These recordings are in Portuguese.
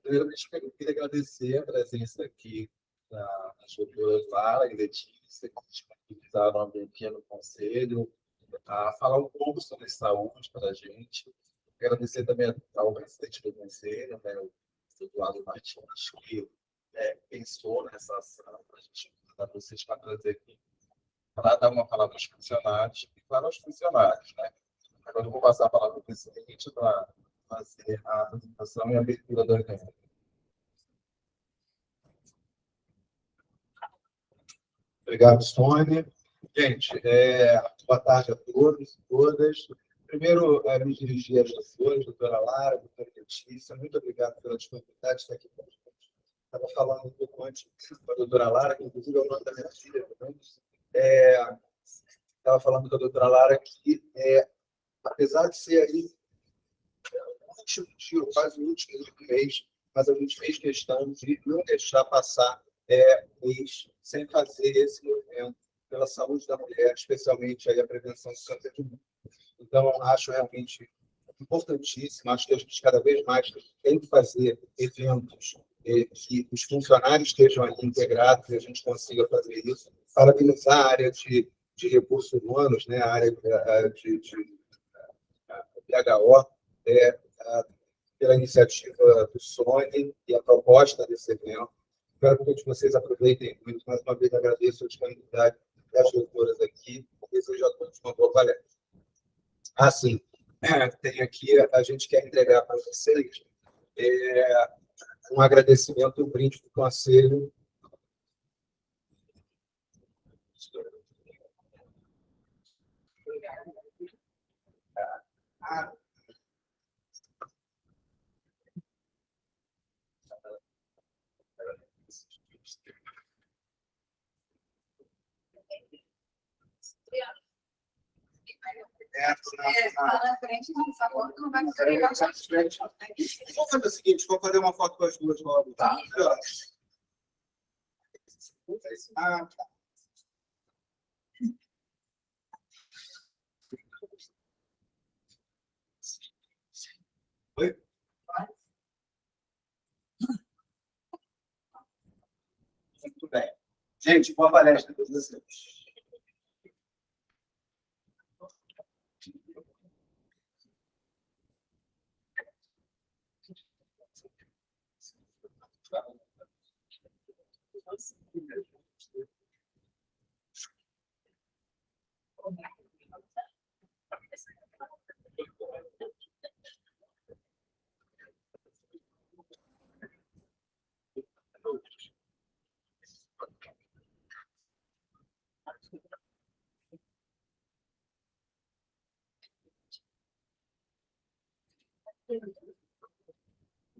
Primeiramente, eu queria agradecer a presença aqui das doutoras Lara e Letícia, que disponibilizaram a vir aqui no Conselho, a falar um pouco sobre saúde para a gente. Agradecer também ao presidente do Conselho, né, o Eduardo Martins, que pensou nessa ação para a gente convidar vocês para trazer aqui, para dar uma palavra aos funcionários e para os funcionários. Né? Agora eu vou passar a palavra para o presidente para fazer a apresentação e a abertura do evento. Obrigado, Sônia. Gente, boa tarde a todos e todas. Primeiro, me dirigir às pessoas, doutora Lara, doutora Letícia, muito obrigado pela disponibilidade de estar aqui com a gente. Estava falando um pouco antes com a doutora Lara, que inclusive é o nome da minha filha também. Estava falando com a doutora Lara que, apesar de ser aí o último dia, quase o último mês, mas a gente fez questão de não deixar passar mês sem fazer esse movimento pela saúde da mulher, especialmente aí a prevenção do câncer de mama. Então, acho realmente importantíssimo, acho que a gente cada vez mais tem que fazer eventos que os funcionários estejam ali integrados e a gente consiga fazer isso, parabenizar a área de recursos humanos, né, a área de PHO, pela iniciativa do Sony e a proposta desse evento. Espero que todos vocês aproveitem muito. Mais uma vez, agradeço a disponibilidade das doutoras aqui e desejo a todos uma boa palestra. Sim, tem aqui, a gente quer entregar para vocês um agradecimento, um brinde do Conselho. Fala na frente, por favor, não vai conseguir. Vamos fazer o seguinte, vou fazer uma foto com as duas logo. Tá. Tá. Oi? Muito bem. Gente, boa palestra para vocês.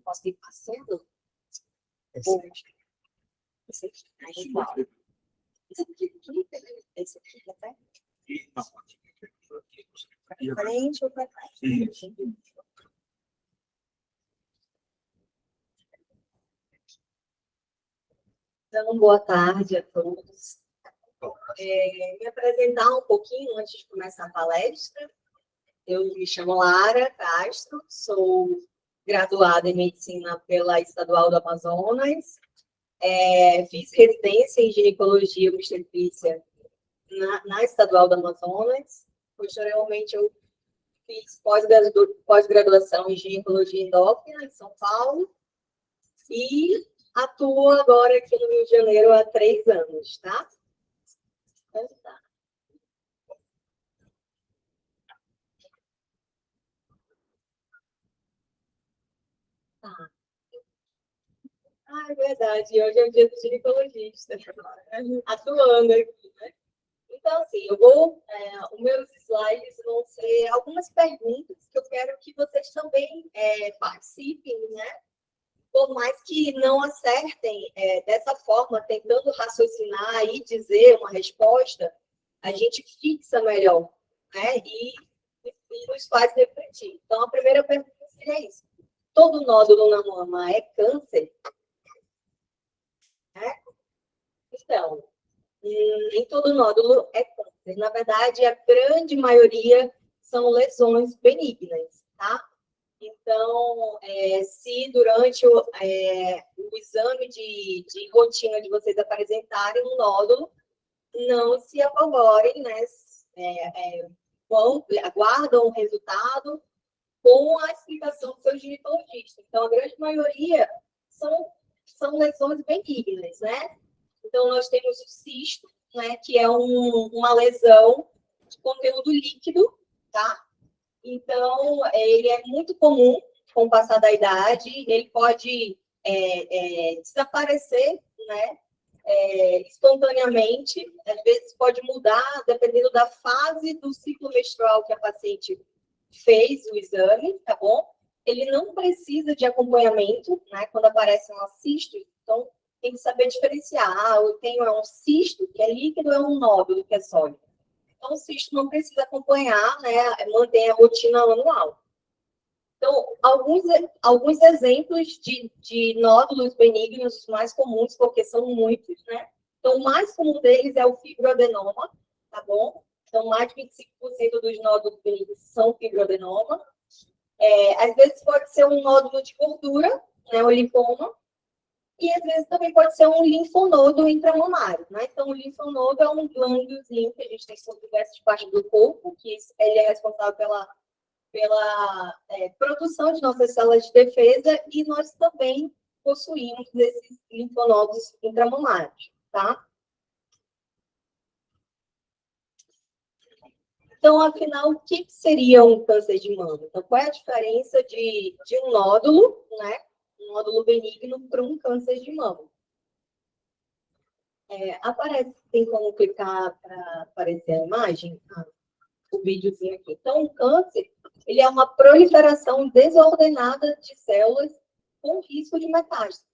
Posso ir passando? Esse aqui, até? Para frente ou para trás? Então, boa tarde a todos. Me apresentar um pouquinho antes de começar a palestra. Eu me chamo Lara Castro, sou graduada em Medicina pela Estadual do Amazonas, fiz residência em Ginecologia e Obstetrícia na Estadual do Amazonas. Posteriormente, eu fiz pós-graduação em Ginecologia Endócrina em São Paulo e atuo agora aqui no Rio de Janeiro há 3 anos, tá? Então, tá. Tá. É verdade, hoje é o dia do ginecologista, atuando aqui, né? Então, assim, os meus slides vão ser algumas perguntas que eu quero que vocês também participem, né? Por mais que não acertem dessa forma, tentando raciocinar e dizer uma resposta, a gente fixa melhor, né? E nos faz refletir. Então, a primeira pergunta seria isso. Todo nódulo na mama é câncer? Então, em todo nódulo é câncer. Na verdade, a grande maioria são lesões benignas, tá? Então, se durante o exame de rotina de vocês apresentarem um nódulo, não se apavorem, né? Aguardam o resultado com a explicação do seu ginecologista. Então, a grande maioria são lesões benignas, né? Então, nós temos o cisto, né, que é uma lesão de conteúdo líquido, tá? Então, ele é muito comum com o passar da idade, ele pode desaparecer, né, espontaneamente, às vezes pode mudar, dependendo da fase do ciclo menstrual que a paciente fez o exame, tá bom? Ele não precisa de acompanhamento, né, quando aparece um cisto, então tem que saber diferenciar, eu tenho um cisto que é líquido, é um nódulo que é sólido. Então, o cisto não precisa acompanhar, né, mantém a rotina anual. Então, alguns exemplos de nódulos benignos mais comuns, porque são muitos, né? Então, o mais comum deles é o fibroadenoma, tá bom? Então, mais de 25% dos nódulos benignos são fibroadenoma. Às vezes pode ser um nódulo de gordura, né, o linfoma, e às vezes também pode ser um linfonodo intramamário, né? Então, o linfonodo é um glândulozinho que a gente tem em diversas partes do corpo, que ele é responsável pela produção de nossas células de defesa, e nós também possuímos esses linfonodos intramamários, tá? Então, afinal, o que seria um câncer de mama? Então, qual é a diferença de um nódulo, né? Um nódulo benigno para um câncer de mama? Tem como clicar para aparecer a imagem? O videozinho aqui. Então, o câncer, ele é uma proliferação desordenada de células com risco de metástase.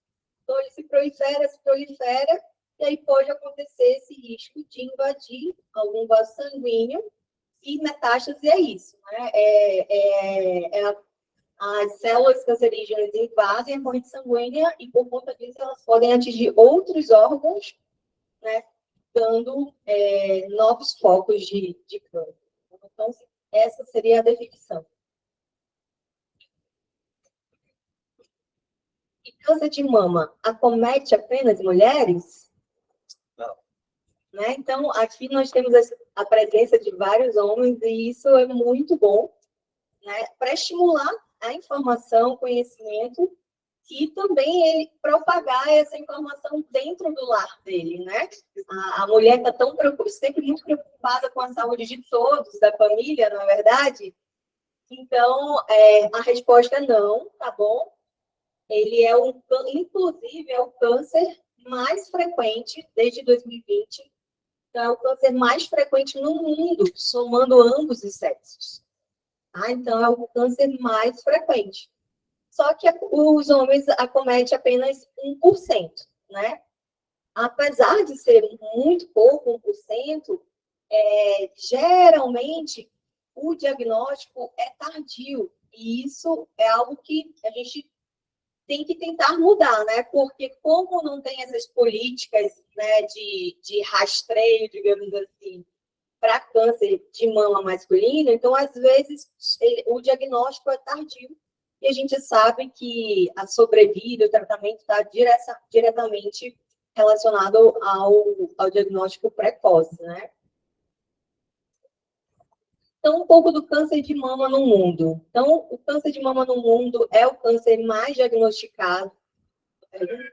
Então, ele se prolifera, e aí pode acontecer esse risco de invadir algum vaso sanguíneo, e metástase é isso, né? As células cancerígenas invadem a corrente sanguínea e, por conta disso, elas podem atingir outros órgãos, né, dando novos focos de câncer. Então, essa seria a definição. E câncer de mama acomete apenas mulheres? Não. Né? Então, aqui nós temos a presença de vários homens, e isso é muito bom, né, para estimular a informação, o conhecimento, e também ele propagar essa informação dentro do lar dele, né? A mulher está sempre muito preocupada com a saúde de todos, da família, não é verdade? Então, a resposta é não, tá bom? Ele inclusive, é o câncer mais frequente desde 2020. Então, é o câncer mais frequente no mundo, somando ambos os sexos. Então, é o câncer mais frequente. Só que os homens acometem apenas 1%, né? Apesar de ser muito pouco, 1%, geralmente o diagnóstico é tardio. E isso é algo que a gente tem que tentar mudar, né? Porque como não tem essas políticas, né, de rastreio, digamos assim, para câncer de mama masculino, então, às vezes, o diagnóstico é tardio, e a gente sabe que a sobrevida, o tratamento está diretamente relacionado ao diagnóstico precoce, né? Então, um pouco do câncer de mama no mundo. Então, o câncer de mama no mundo é o câncer mais diagnosticado. 1%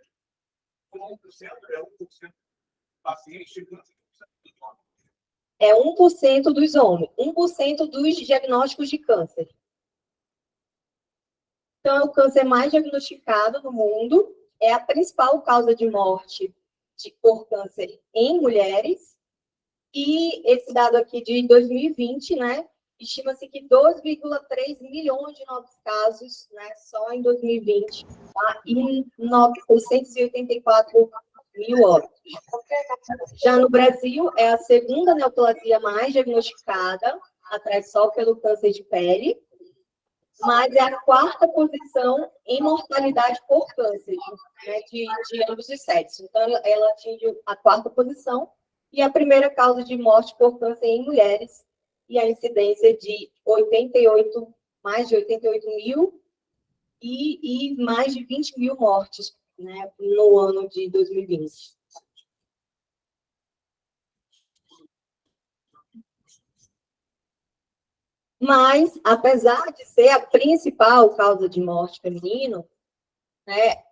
paciente, 1% É 1% dos homens, 1% dos diagnósticos de câncer. Então, é o câncer mais diagnosticado no mundo, é a principal causa de morte por câncer em mulheres, e esse dado aqui de 2020, né, estima-se que 2,3 milhões de novos casos, né, só em 2020, tá? E 984 mil óbitos. Já no Brasil, é a segunda neoplasia mais diagnosticada, atrás só pelo câncer de pele, mas é a quarta posição em mortalidade por câncer, né, de ambos os sexos. Então, ela atinge a quarta posição, e a primeira causa de morte por câncer em mulheres, e a incidência de mais de 88 mil e mais de 20 mil mortes, né, no ano de 2020. Mas, apesar de ser a principal causa de morte feminino, né,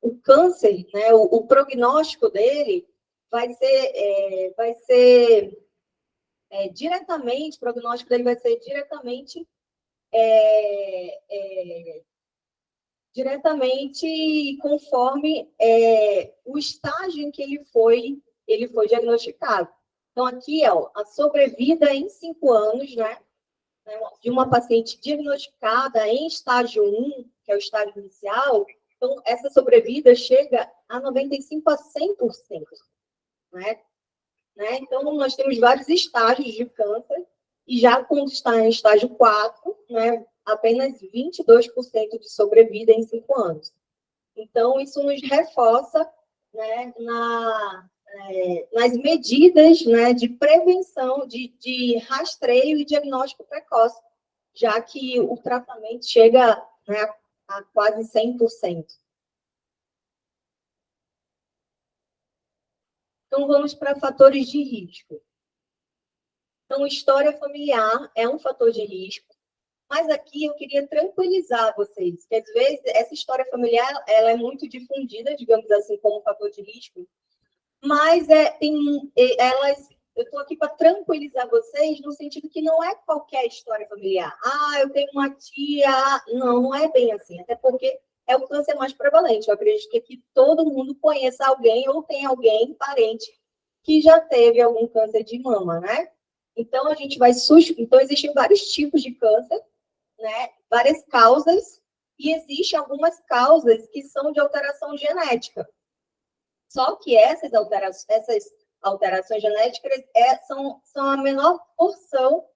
o câncer, né, o prognóstico dele vai ser diretamente, o prognóstico dele vai ser diretamente conforme o estágio em que ele foi diagnosticado. Então, aqui, ó, a sobrevida em 5 anos, né, de uma paciente diagnosticada em estágio 1, que é o estágio inicial, então, essa sobrevida chega a 95% a 100%. Né? Então, nós temos vários estágios de câncer, e já quando está em estágio 4, né, apenas 22% de sobrevida em 5 anos. Então, isso nos reforça, né, nas medidas, né, de prevenção, de rastreio e diagnóstico precoce, já que o tratamento chega, né, a quase 100%. Então, vamos para fatores de risco. Então, história familiar é um fator de risco, mas aqui eu queria tranquilizar vocês, que às vezes essa história familiar ela é muito difundida, digamos assim, como fator de risco, mas eu estou aqui para tranquilizar vocês no sentido que não é qualquer história familiar. Ah, eu tenho uma tia. Não, não é bem assim, até porque é o câncer mais prevalente. Eu acredito que aqui todo mundo conheça alguém ou tem alguém, parente, que já teve algum câncer de mama, né? Então, Então, existem vários tipos de câncer, né? Várias causas, e existem algumas causas que são de alteração genética. Só que essas alterações genéticas são a menor porção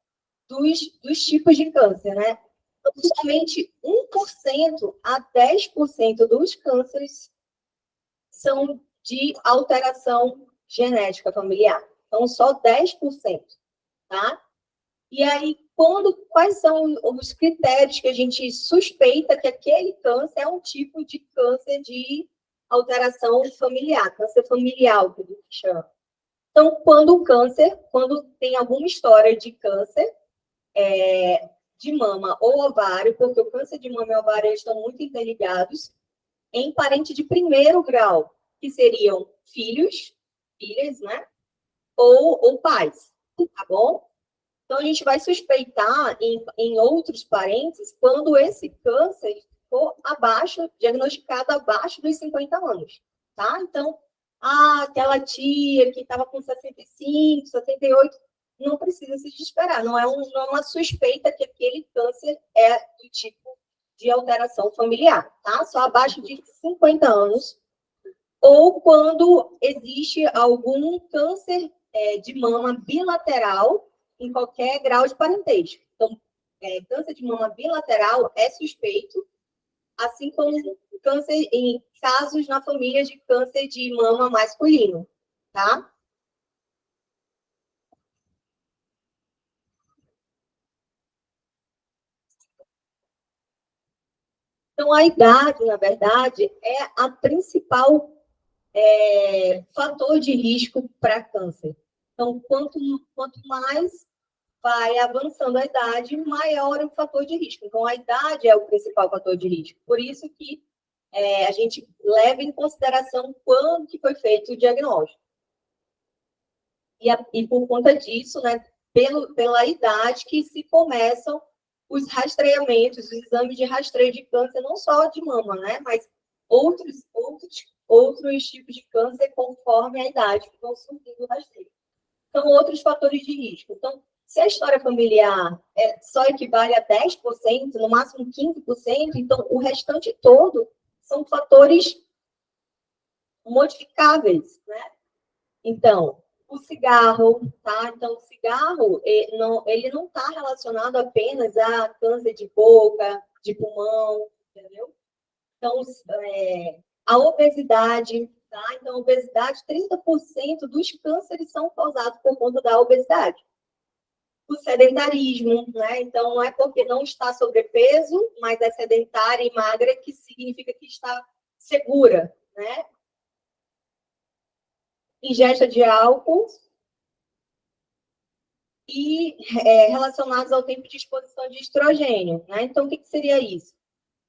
dos tipos de câncer, né? Então, somente 1% a 10% dos cânceres são de alteração genética familiar. Então, só 10%, tá? E aí, quais são os critérios que a gente suspeita que aquele câncer é um tipo de câncer de alteração familiar, câncer familiar, que a gente chama. Então, quando tem alguma história de câncer de mama ou ovário, porque o câncer de mama e ovário eles estão muito interligados, em parente de primeiro grau, que seriam filhos, filhas, né? Ou pais, tá bom? Então, a gente vai suspeitar em outros parentes quando esse câncer for diagnosticado abaixo dos 50 anos, tá? Então, aquela tia que estava com 65, 68, não precisa se desesperar, não é uma suspeita que aquele câncer é do tipo de alteração familiar, tá? Só abaixo de 50 anos, ou quando existe algum câncer de mama bilateral em qualquer grau de parentesco. Então, câncer de mama bilateral é suspeito, assim como câncer em casos na família de câncer de mama masculino, tá? Então, a idade, na verdade, é a principal fator de risco para câncer. Então, quanto mais vai avançando a idade, maior é o fator de risco. Então, a idade é o principal fator de risco. Por isso que a gente leva em consideração quando que foi feito o diagnóstico. E por conta disso, né, pela idade que se começam os rastreamentos, os exames de rastreio de câncer, não só de mama, né, mas outros tipos de câncer conforme a idade que vão surgindo o rastreio. Então, outros fatores de risco. Então, se a história familiar só equivale a 10%, no máximo 15%, então o restante todo são fatores modificáveis, né? Então, o cigarro, tá? Então, o cigarro, ele não está relacionado apenas a câncer de boca, de pulmão, entendeu? Então, a obesidade, tá? Então, a obesidade, 30% dos cânceres são causados por conta da obesidade. o sedentarismo, né? Então, não é porque não está sobrepeso, mas é sedentária e magra que significa que está segura, né? Ingesta de álcool e relacionados ao tempo de exposição de estrogênio, né? Então, o que seria isso?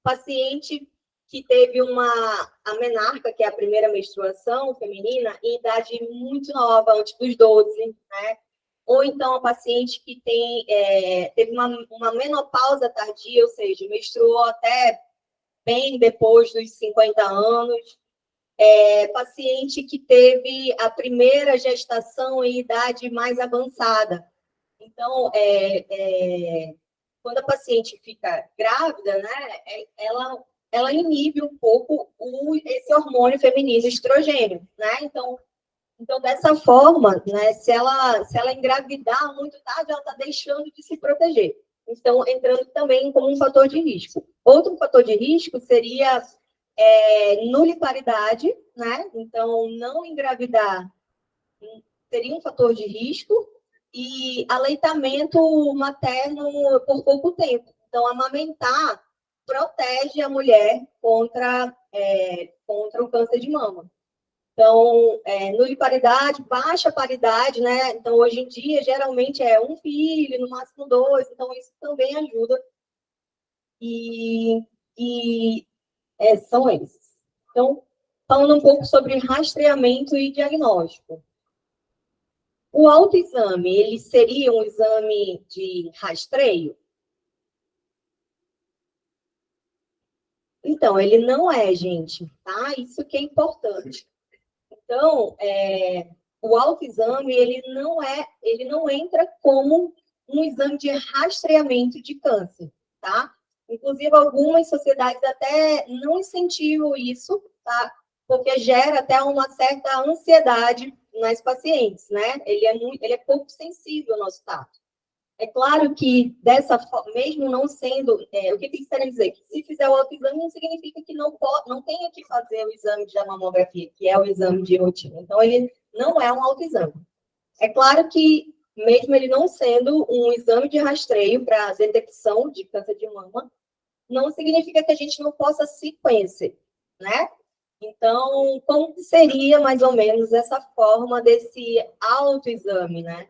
Paciente que teve a menarca, que é a primeira menstruação feminina, em idade muito nova, antes dos 12, né? Ou então a paciente que teve uma menopausa tardia, ou seja, menstruou até bem depois dos 50 anos. Paciente que teve a primeira gestação em idade mais avançada. Então, quando a paciente fica grávida, né, ela inibe um pouco esse hormônio feminino, estrogênio, né? Então, dessa forma, né, se ela engravidar muito tarde, ela está deixando de se proteger. Então, entrando também como um fator de risco. Outro fator de risco seria nuliparidade, né? Então, não engravidar seria um fator de risco, e aleitamento materno por pouco tempo. Então, amamentar protege a mulher contra o câncer de mama. Então, nuliparidade, baixa paridade, né? Então, hoje em dia, geralmente é um filho, no máximo 2, então isso também ajuda. São esses. Então, falando um pouco sobre rastreamento e diagnóstico. O autoexame, ele seria um exame de rastreio? Então, ele não é, gente, tá? Isso que é importante. Então, o autoexame, ele não entra como um exame de rastreamento de câncer, tá? Inclusive, algumas sociedades até não incentivam isso, tá? Porque gera até uma certa ansiedade nas pacientes, né? Ele é pouco sensível ao nosso tato. É claro que, dessa forma, mesmo não sendo... o que eles querem dizer? Que se fizer o autoexame, não significa que não tenha que fazer o exame de mamografia, que é o exame de rotina. Então, ele não é um autoexame. É claro que, mesmo ele não sendo um exame de rastreio para detecção de câncer de mama, não significa que a gente não possa se conhecer, né? Então, como seria, mais ou menos, essa forma desse autoexame, né?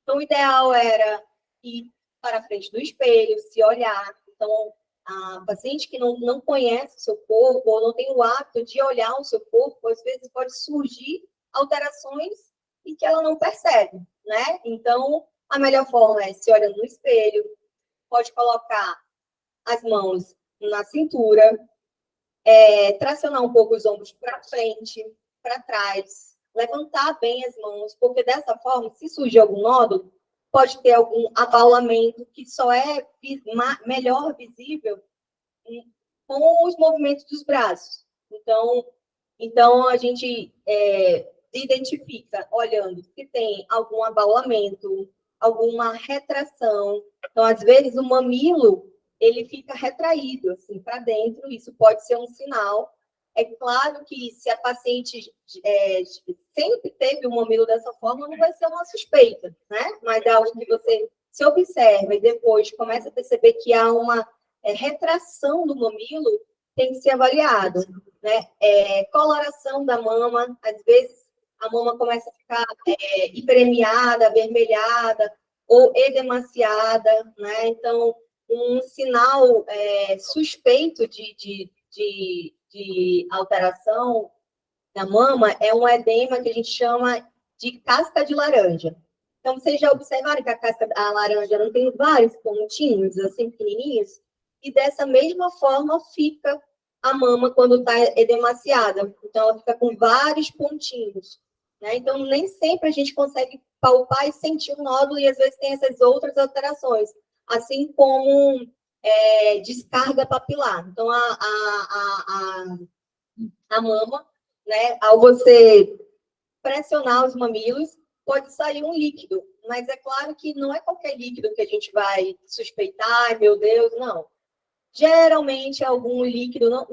Então, o ideal era ir para a frente do espelho, se olhar. Então, a paciente que não conhece o seu corpo, ou não tem o hábito de olhar o seu corpo, às vezes pode surgir alterações e que ela não percebe, né? Então, a melhor forma é se olhando no espelho, pode colocar as mãos na cintura, tracionar um pouco os ombros para frente, para trás, levantar bem as mãos, porque dessa forma, se surgir algum nódulo, pode ter algum abaulamento que só é melhor visível com os movimentos dos braços. Então a gente identifica, olhando, se tem algum abaulamento, alguma retração. Então, às vezes, o mamilo ele fica retraído, assim, para dentro, isso pode ser um sinal. É claro que se a paciente sempre teve o mamilo dessa forma, não vai ser uma suspeita, né? Mas é algo que você se observa e depois começa a perceber que há uma retração do mamilo, tem que ser avaliado, né? Coloração da mama, às vezes a mama começa a ficar hiperemiada, avermelhada ou edemaciada, né? Então, um sinal suspeito de alteração da mama é um edema que a gente chama de casca de laranja. Então, vocês já observaram que a laranja não tem vários pontinhos, assim, pequenininhos? E dessa mesma forma fica a mama quando está edemaciada. Então, ela fica com vários pontinhos, né? Então, nem sempre a gente consegue palpar e sentir o nódulo, e às vezes tem essas outras alterações, assim como descarga papilar. Então, a mama, né, ao você pressionar os mamilos, pode sair um líquido, mas é claro que não é qualquer líquido que a gente vai suspeitar, meu Deus, não. Geralmente, algum líquido, não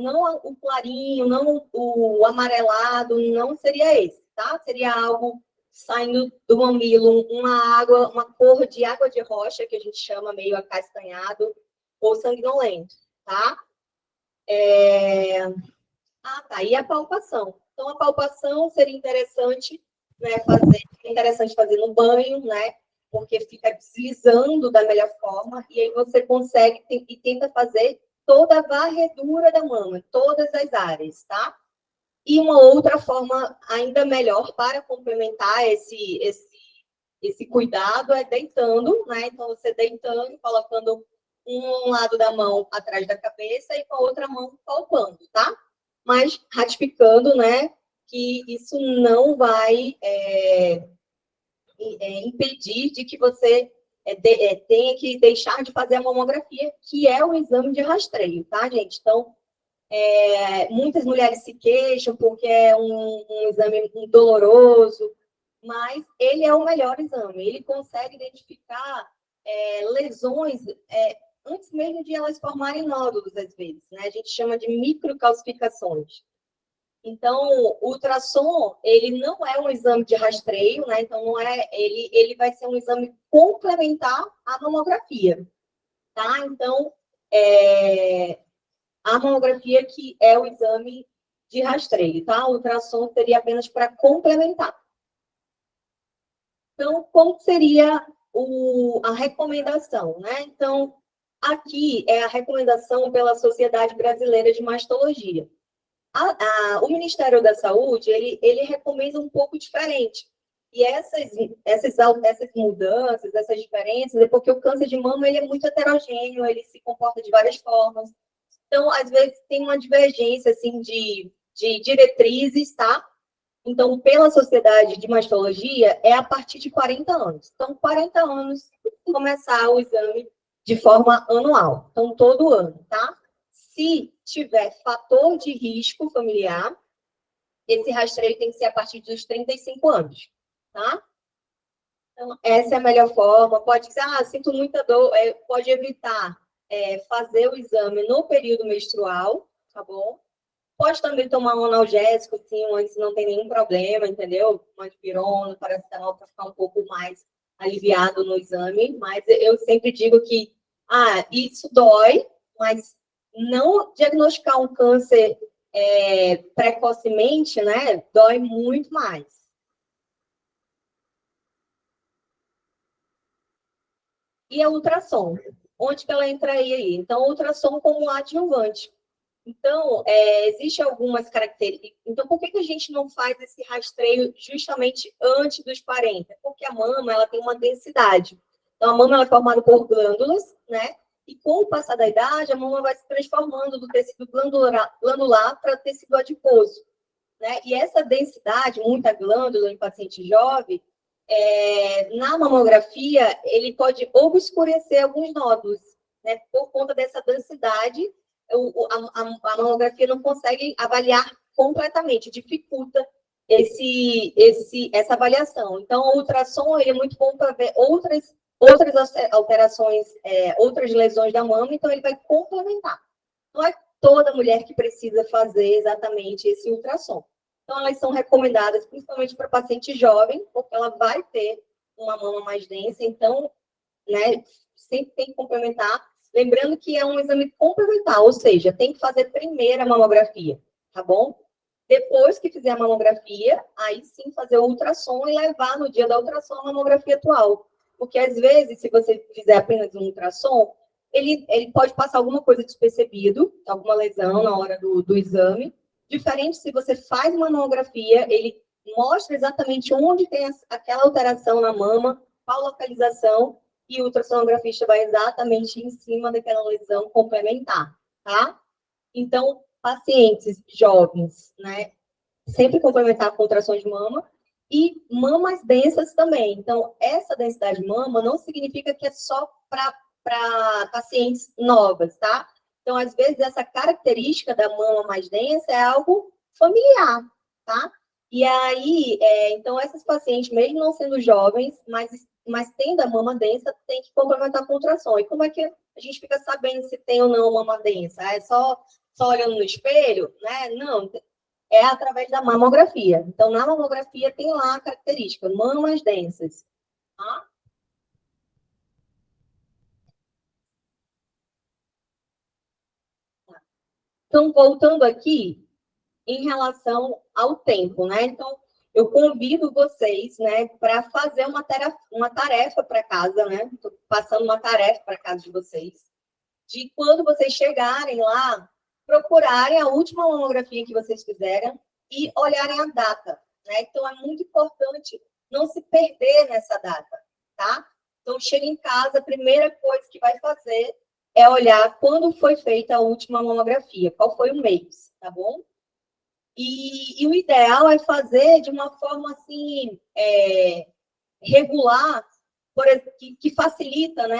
o clarinho, não o amarelado, não seria esse, tá? Seria algo saindo do mamilo uma cor de água de rocha, que a gente chama meio acastanhado, ou sanguinolento, tá? Tá. E a palpação. Então, a palpação seria interessante, né, fazer no banho, né? Porque fica deslizando da melhor forma, e aí você consegue e tenta fazer toda a varredura da mama, todas as áreas, tá? E uma outra forma ainda melhor para complementar esse cuidado é deitando, né? Então, você deitando, colocando um lado da mão atrás da cabeça e com a outra mão palpando, tá? Mas ratificando, né, que isso não vai impedir de que você tenha que deixar de fazer a mamografia, que é o exame de rastreio, tá, gente? Então, muitas mulheres se queixam porque é um exame doloroso, mas ele é o melhor exame. Ele consegue identificar lesões antes mesmo de elas formarem nódulos, às vezes, né? A gente chama de microcalcificações. Então, o ultrassom, ele não é um exame de rastreio, né? Então, ele vai ser um exame complementar à mamografia, tá? Então, a mamografia que é o exame de rastreio, tá? O ultrassom seria apenas para complementar. Então, como seria a recomendação, né? Então, aqui é a recomendação pela Sociedade Brasileira de Mastologia. O Ministério da Saúde, ele recomenda um pouco diferente. E essas mudanças, essas diferenças, é porque o câncer de mama ele é muito heterogêneo, ele se comporta de várias formas. Então, às vezes, tem uma divergência assim, de diretrizes, tá? Então, pela Sociedade de Mastologia, é a partir de 40 anos. Então, 40 anos, começar o exame de forma anual. Então, todo ano, tá? Se tiver fator de risco familiar, esse rastreio tem que ser a partir dos 35 anos, tá? Então, essa é a melhor forma. Pode dizer, sinto muita dor, pode evitar fazer o exame no período menstrual, tá bom? Pode também tomar um analgésico, sim, antes não tem nenhum problema, entendeu? Uma dipirona, paracetamol, para ficar um pouco mais aliviado no exame. Mas eu sempre digo que, isso dói, mas não diagnosticar um câncer precocemente, né, dói muito mais. E a ultrassom, onde que ela entraria aí? Então, a ultrassom como adjuvante. Então, existe algumas características. Então, por que a gente não faz esse rastreio justamente antes dos 40? Porque a mama ela tem uma densidade. Então, a mama ela é formada por glândulas, né? E com o passar da idade, a mama vai se transformando do tecido glandular para tecido adiposo, né? E essa densidade, muita glândula em paciente jovem, na mamografia, ele pode obscurecer alguns nódulos, né? Por conta dessa densidade, a mamografia não consegue avaliar completamente, dificulta essa avaliação. Então, o ultrassom ele é muito bom para ver outras alterações, outras lesões da mama, então ele vai complementar. Não é toda mulher que precisa fazer exatamente esse ultrassom. Então, elas são recomendadas principalmente para paciente jovem, porque ela vai ter uma mama mais densa, então, né, sempre tem que complementar. Lembrando que é um exame complementar, ou seja, tem que fazer primeiro a mamografia, tá bom? Depois que fizer a mamografia, aí sim fazer o ultrassom e levar no dia da ultrassom a mamografia atual. Porque, às vezes, se você fizer apenas um ultrassom, ele pode passar alguma coisa despercebido, alguma lesão na hora do exame. Diferente se você faz uma mamografia, ele mostra exatamente onde tem aquela alteração na mama, qual localização, e o ultrassonografista vai exatamente em cima daquela lesão complementar, tá? Então, pacientes jovens, né, sempre complementar com ultrassom de mama e mamas densas também. Então, essa densidade de mama não significa que é só para pacientes novas, tá? Então, às vezes, essa característica da mama mais densa é algo familiar, tá? E aí, então, essas pacientes, mesmo não sendo jovens, mas tendo a mama densa, tem que complementar com ultrassom. E como é que a gente fica sabendo se tem ou não mama densa? É só olhando no espelho, né? Não, é através da mamografia. Então, na mamografia tem lá a característica, mamas densas. Tá? Então, voltando aqui, em relação ao tempo, né? Então, eu convido vocês, né, para fazer uma tarefa para casa, né? Estou passando uma tarefa para casa de vocês, de quando vocês chegarem lá, procurarem a última mamografia que vocês fizeram e olharem a data, né? Então, é muito importante não se perder nessa data, tá? Então, chega em casa, a primeira coisa que vai fazer é olhar quando foi feita a última mamografia, qual foi o mês, tá bom? E o ideal é fazer de uma forma assim, regular, que facilita, né?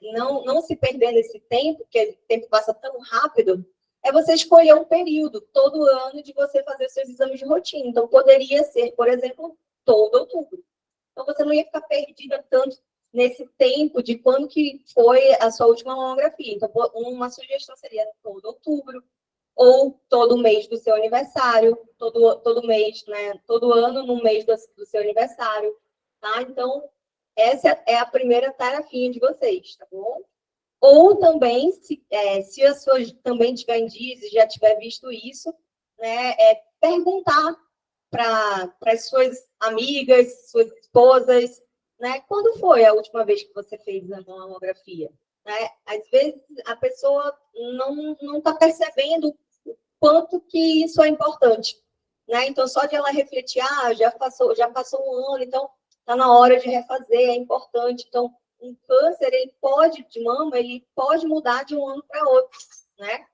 Não se perder nesse tempo, porque o tempo passa tão rápido, é você escolher um período, todo ano, de você fazer seus exames de rotina. Então, poderia ser, por exemplo, todo outubro. Então, você não ia ficar perdida tanto nesse tempo de quando que foi a sua última mamografia. Então, uma sugestão seria todo outubro, ou todo mês do seu aniversário, todo mês, né? Todo ano no mês do seu aniversário, tá? Então, essa é a primeira tarefinha de vocês, tá bom? Ou também, se a sua também tiver indício, já tiver visto isso, né? Perguntar para as suas amigas, suas esposas, né? Quando foi a última vez que você fez a mamografia? Né? Às vezes a pessoa não está percebendo o quanto que isso é importante, né? Então só de ela refletir, já passou um ano, então está na hora de refazer, é importante. Então um câncer de mama, ele pode mudar de um ano para outro, né?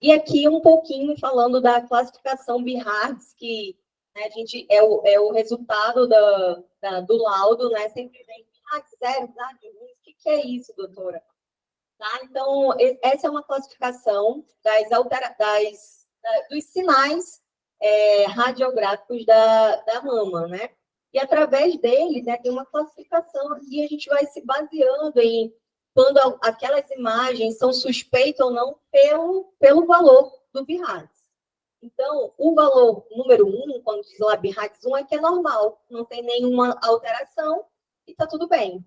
E aqui um pouquinho falando da classificação BIHARTS, que, né, a gente é o resultado do laudo, né? Sempre vem BIHARTS 0, BIHARTS 1. O que é isso, doutora? Tá? Então, essa é uma classificação dos sinais radiográficos da mama, né? E através deles, né, tem uma classificação e a gente vai se baseando em quando aquelas imagens são suspeitas ou não pelo valor do BIHATS. Então, o valor número 1, quando diz lá BIHATS 1, é que é normal, não tem nenhuma alteração e está tudo bem.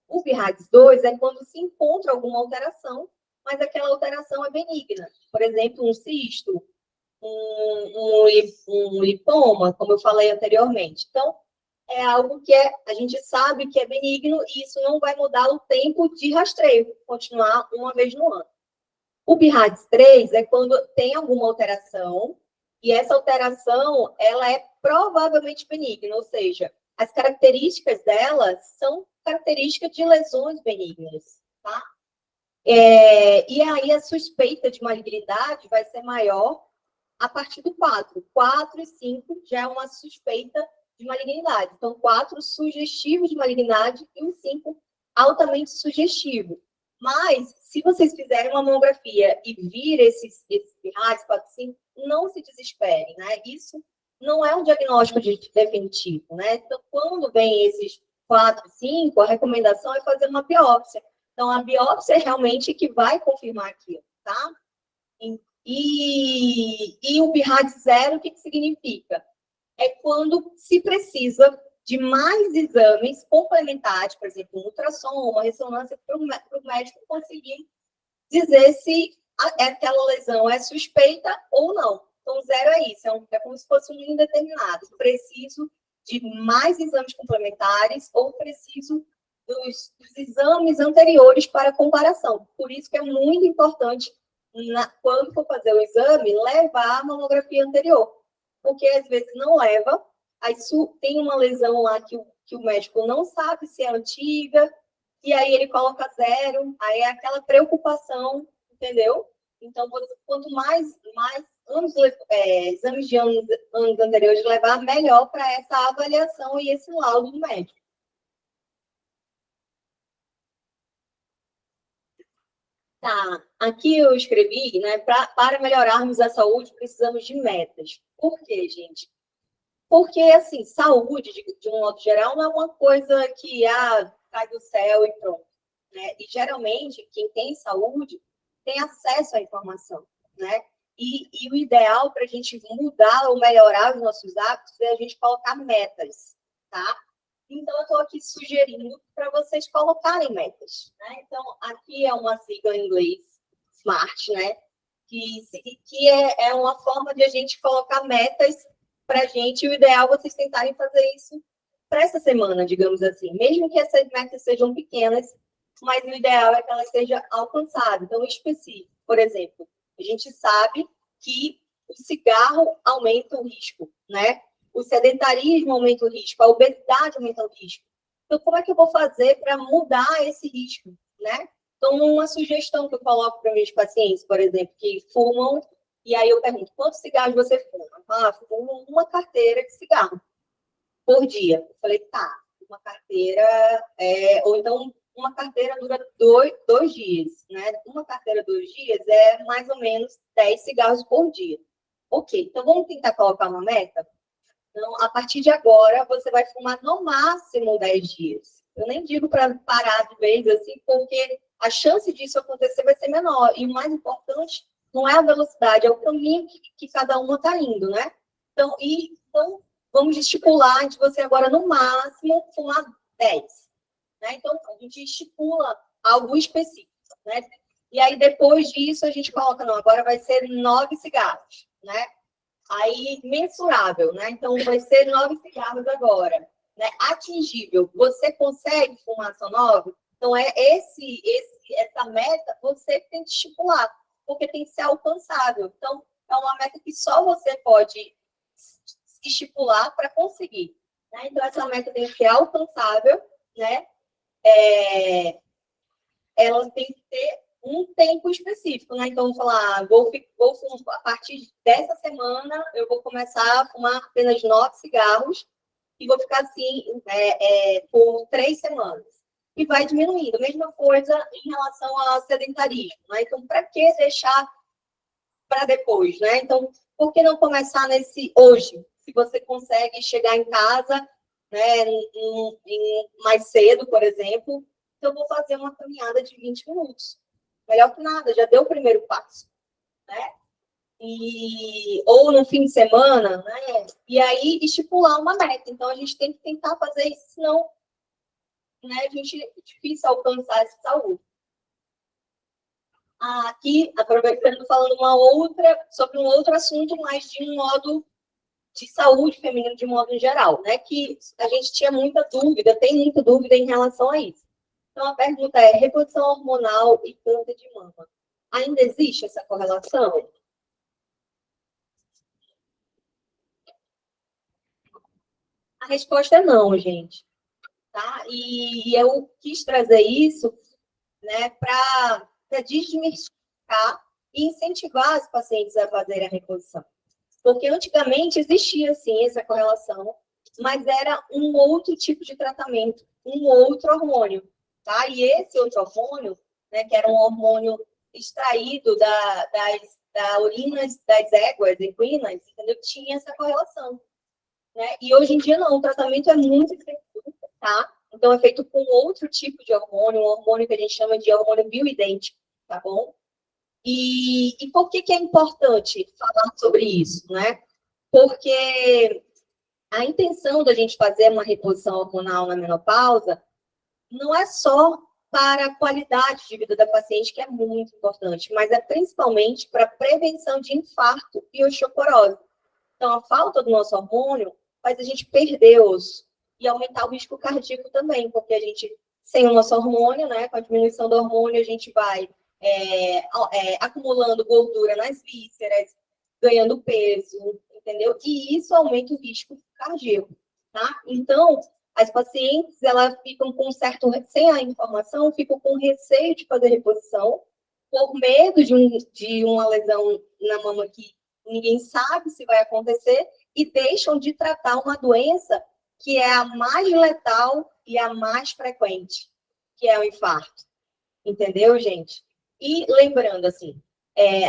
O BIHATS 2 é quando se encontra alguma alteração, mas aquela alteração é benigna. Por exemplo, um cisto, um lipoma, como eu falei anteriormente. Então, é algo que a gente sabe que é benigno e isso não vai mudar o tempo de rastreio, continuar uma vez no ano. O BIHATS 3 é quando tem alguma alteração e essa alteração ela é provavelmente benigna, ou seja, as características dela são características de lesões benignas, tá? E aí a suspeita de malignidade vai ser maior a partir do 4. 4 e 5 já é uma suspeita de malignidade. Então, 4 sugestivo de malignidade e o 5 altamente sugestivo. Mas, se vocês fizerem uma mamografia e vir esses BIHATS 4 e 5, não se desesperem, né? Isso não é um diagnóstico definitivo, né? Então, quando vem esses 4 e 5, a recomendação é fazer uma biópsia. Então, a biópsia é realmente que vai confirmar aquilo, tá? E o BIHATS 0, o que significa? É quando se precisa de mais exames complementares, por exemplo, um ultrassom, uma ressonância, para o médico conseguir dizer se aquela lesão é suspeita ou não. Então, 0 é isso, é como se fosse um indeterminado. Preciso de mais exames complementares ou preciso dos exames anteriores para comparação. Por isso que é muito importante, quando for fazer o exame, levar a mamografia anterior. Porque às vezes não leva, aí tem uma lesão lá que o médico não sabe se é antiga, e aí ele coloca 0, aí é aquela preocupação, entendeu? Então, quanto mais exames de anos anteriores levar, melhor para essa avaliação e esse laudo do médico. Tá, aqui eu escrevi, né, para melhorarmos a saúde, precisamos de metas. Por quê, gente? Porque, assim, saúde, de um modo geral, não é uma coisa que cai do céu e pronto. né? E geralmente quem tem saúde tem acesso à informação, né? E o ideal para a gente mudar ou melhorar os nossos hábitos é a gente colocar metas, tá? Então, eu estou aqui sugerindo para vocês colocarem metas, né? Então, aqui é uma sigla em inglês, SMART, né? Que é uma forma de a gente colocar metas para a gente. O ideal é vocês tentarem fazer isso para essa semana, digamos assim. Mesmo que essas metas sejam pequenas, mas o ideal é que elas sejam alcançadas. Então, específico, por exemplo, a gente sabe que o cigarro aumenta o risco, né? O sedentarismo aumenta o risco, a obesidade aumenta o risco. Então, como é que eu vou fazer para mudar esse risco, né? Então, uma sugestão que eu coloco para meus pacientes, por exemplo, que fumam, e aí eu pergunto, quantos cigarros você fuma? Ah, fumo uma carteira de cigarro por dia. Eu falei, tá, uma carteira, ou então uma carteira dura dois dias, né? Uma carteira 2 dias é mais ou menos 10 cigarros por dia. Ok, então vamos tentar colocar uma meta? Então, a partir de agora, você vai fumar no máximo 10 dias. Eu nem digo para parar de vez, assim, porque a chance disso acontecer vai ser menor. E o mais importante não é a velocidade, é o caminho que cada uma está indo, né? Então, vamos estipular de você agora, no máximo, fumar 10. Né? Então, a gente estipula algo específico, né? E aí, depois disso, a gente coloca, não, agora vai ser 9 cigarros, né? Aí, mensurável, né? Então, vai ser 9 cigarros agora, né? Atingível. Você consegue fumar só 9? Então, essa meta você tem que estipular, porque tem que ser alcançável. Então, é uma meta que só você pode estipular para conseguir, né? Então, essa meta tem que ser alcançável, né? Ela tem que ter um tempo específico, né? Então, falar, a partir dessa semana, eu vou começar a fumar apenas 9 cigarros e vou ficar assim por 3 semanas. E vai diminuindo. Mesma coisa em relação ao sedentarismo, né? Então, para que deixar para depois, né? Então, por que não começar hoje? Se você consegue chegar em casa, né, mais cedo, por exemplo, então eu vou fazer uma caminhada de 20 minutos. Melhor que nada, já deu o primeiro passo, né? Ou no fim de semana, né? E aí estipular uma meta. Então a gente tem que tentar fazer isso, senão, né, a gente é difícil alcançar essa saúde. Aqui, aproveitando, falando sobre um outro assunto, mas de um modo de saúde feminina de modo geral, né? Que a gente tinha muita dúvida, tem muita dúvida em relação a isso. Então, a pergunta é, reposição hormonal e câncer de mama. Ainda existe essa correlação? A resposta é não, gente. Tá? E eu quis trazer isso, né, para desmistificar e incentivar os pacientes a fazerem a reposição. Porque antigamente existia, sim, essa correlação, mas era um outro tipo de tratamento, um outro hormônio, tá? E esse outro hormônio, né, que era um hormônio extraído da urina das éguas equinas, entendeu? Tinha essa correlação, né? E hoje em dia não, o tratamento é muito efetivo, tá? Então é feito com outro tipo de hormônio, um hormônio que a gente chama de hormônio bioidêntico, tá bom? E por que é importante falar sobre isso, né? Porque a intenção da gente fazer uma reposição hormonal na menopausa não é só para a qualidade de vida da paciente, que é muito importante, mas é principalmente para a prevenção de infarto e osteoporose. Então, a falta do nosso hormônio faz a gente perder osso e aumentar o risco cardíaco também, porque a gente, sem o nosso hormônio, né, com a diminuição do hormônio, a gente vai acumulando gordura nas vísceras, ganhando peso, entendeu? E isso aumenta o risco cardíaco, tá? Então, as pacientes, elas ficam com sem a informação, ficam com receio de fazer reposição, por medo de uma lesão na mama que ninguém sabe se vai acontecer, e deixam de tratar uma doença que é a mais letal e a mais frequente, que é o infarto. Entendeu, gente? E lembrando, assim,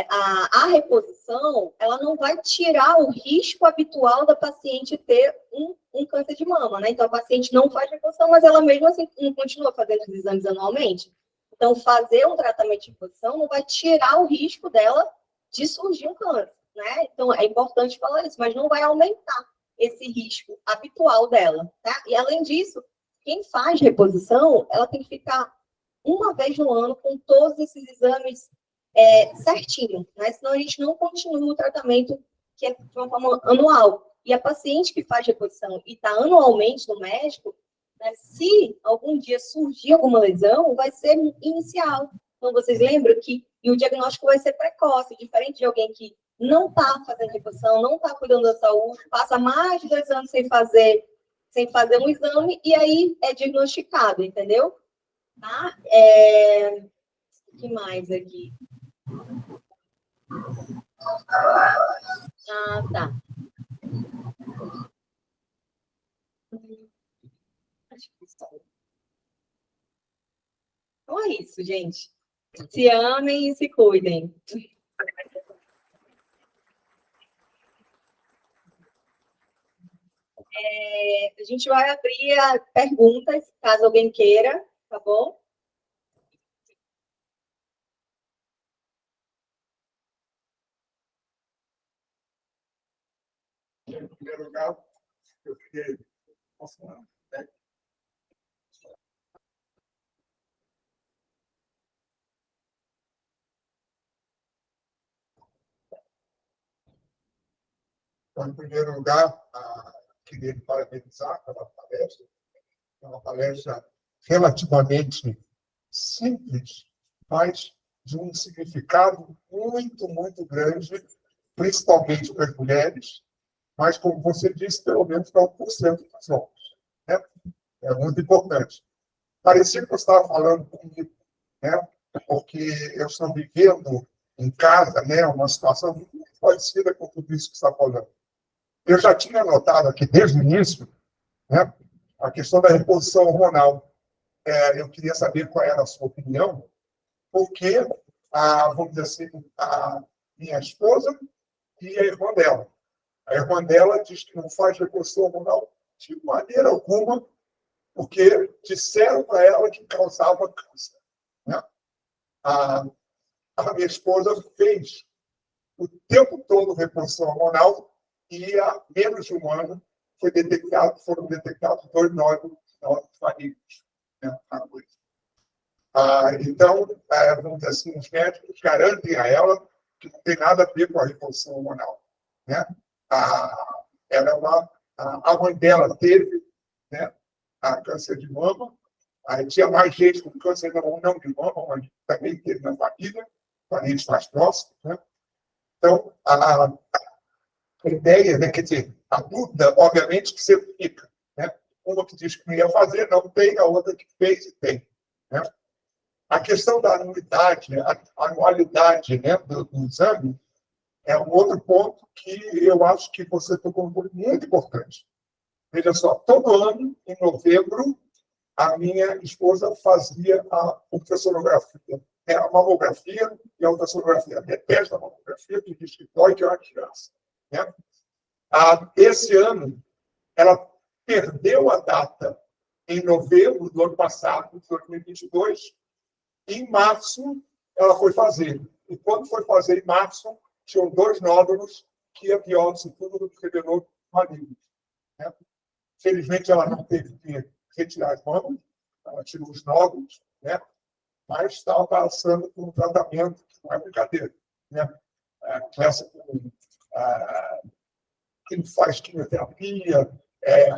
a reposição, ela não vai tirar o risco habitual da paciente ter um câncer de mama, né? Então, a paciente não faz reposição, mas ela mesmo assim continua fazendo os exames anualmente. Então, fazer um tratamento de reposição não vai tirar o risco dela de surgir um câncer, né? Então, é importante falar isso, mas não vai aumentar esse risco habitual dela, tá? E, além disso, quem faz reposição, ela tem que ficar uma vez no ano com todos esses exames certinho, né? Senão a gente não continua o tratamento que é de uma forma anual. E a paciente que faz reposição e está anualmente no médico, né, se algum dia surgir alguma lesão, vai ser inicial. Então, vocês lembram que e o diagnóstico vai ser precoce, diferente de alguém que não está fazendo reposição, não está cuidando da saúde, passa mais de 2 anos sem fazer um exame, e aí é diagnosticado, entendeu? Tá? O que mais aqui? Ah, tá. Então é isso, gente. Se amem e se cuidem. A gente vai abrir perguntas, caso alguém queira, tá bom? Em primeiro lugar, eu queria... Posso falar? Então, em primeiro lugar, queria parabenizar pela palestra. É uma palestra relativamente simples, mas de um significado muito, muito grande, principalmente para as mulheres, mas, como você disse, pelo menos para 1% dos homens. Né? É muito importante. Parecia que você estava falando comigo, né? Porque eu estou vivendo em casa, né, uma situação muito parecida com tudo isso que você está falando. Eu já tinha notado aqui desde o início, né, a questão da reposição hormonal. Eu queria saber qual era a sua opinião, porque, vamos dizer assim, a minha esposa e a irmã dela. A irmã dela diz que não faz reposição hormonal de maneira alguma, porque disseram para ela que causava câncer. Né? A minha esposa fez o tempo todo reposição hormonal e há menos de um ano foram detectados 2 nódulos farígeos. Né? Então, vamos dizer assim, os médicos garantem a ela que não tem nada a ver com a reposição hormonal. Né? A mãe dela teve, né, a câncer de mama. Aí tinha mais gente com câncer não de mama, mas também teve na família, parentes mais próximos. Né? Então, a ideia, né, quer dizer, a dúvida, obviamente, que sempre fica. Né? Uma que diz que não ia fazer, não tem, a outra que fez e tem. Né? A questão da anuidade, a anualidade, né, do exame é um outro ponto que eu acho que você tocou muito importante. Veja só, todo ano, em novembro, a minha esposa fazia a ultrassonografia. A mamografia e a ultrassonografia. Detesta a mamografia, que diz que dói, que é uma criança. Né? Esse ano, ela perdeu a data em novembro do ano passado, de 2022. Em março, ela foi fazer. E quando foi fazer em março, tinham 2 nódulos que a biópsia tudo revelou malignos. Né? Felizmente, ela não teve que retirar as mamas, ela tirou os nódulos, né? Mas estava passando por um tratamento que não é brincadeira. Né? Começa com quem faz quimioterapia,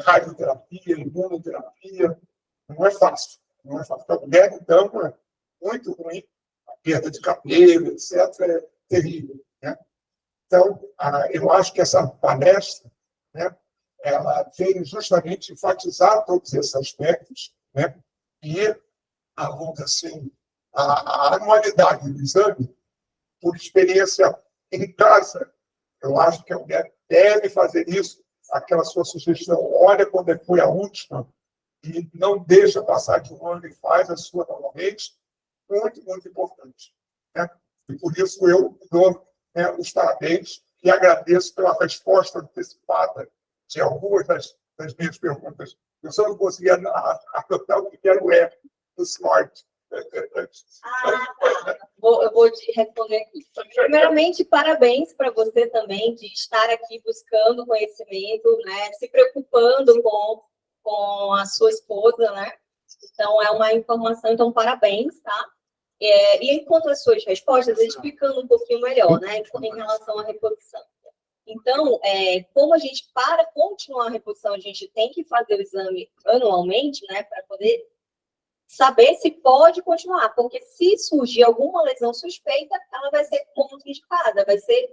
radioterapia, imunoterapia. Não é fácil. Não é fácil. Para a mulher, então, é muito ruim. A perda de cabelo, etc., é terrível. Né? Então, eu acho que essa palestra, né, ela veio justamente enfatizar todos esses aspectos, né, e, vamos dizer assim, a anualidade do exame, por experiência em casa, eu acho que a mulher deve fazer isso, aquela sua sugestão, olha quando foi a última, e não deixa passar de um ano e faz a sua normalmente, muito, muito importante. Né? E por isso eu dou, né, os parabéns e agradeço pela resposta antecipada de algumas das minhas perguntas. Eu só não conseguia apertar o que era o F do SMART, Tá. Eu vou te responder aqui. Primeiramente, parabéns para você também de estar aqui buscando conhecimento, né? Se preocupando com a sua esposa, né? Então, é uma informação, então, parabéns, tá? E enquanto as suas respostas, explicando um pouquinho melhor, né? Em relação à reposição. Então, como a gente, para continuar a reposição, a gente tem que fazer o exame anualmente, né? Para poder saber se pode continuar, porque se surgir alguma lesão suspeita, ela vai ser contraindicada, vai ser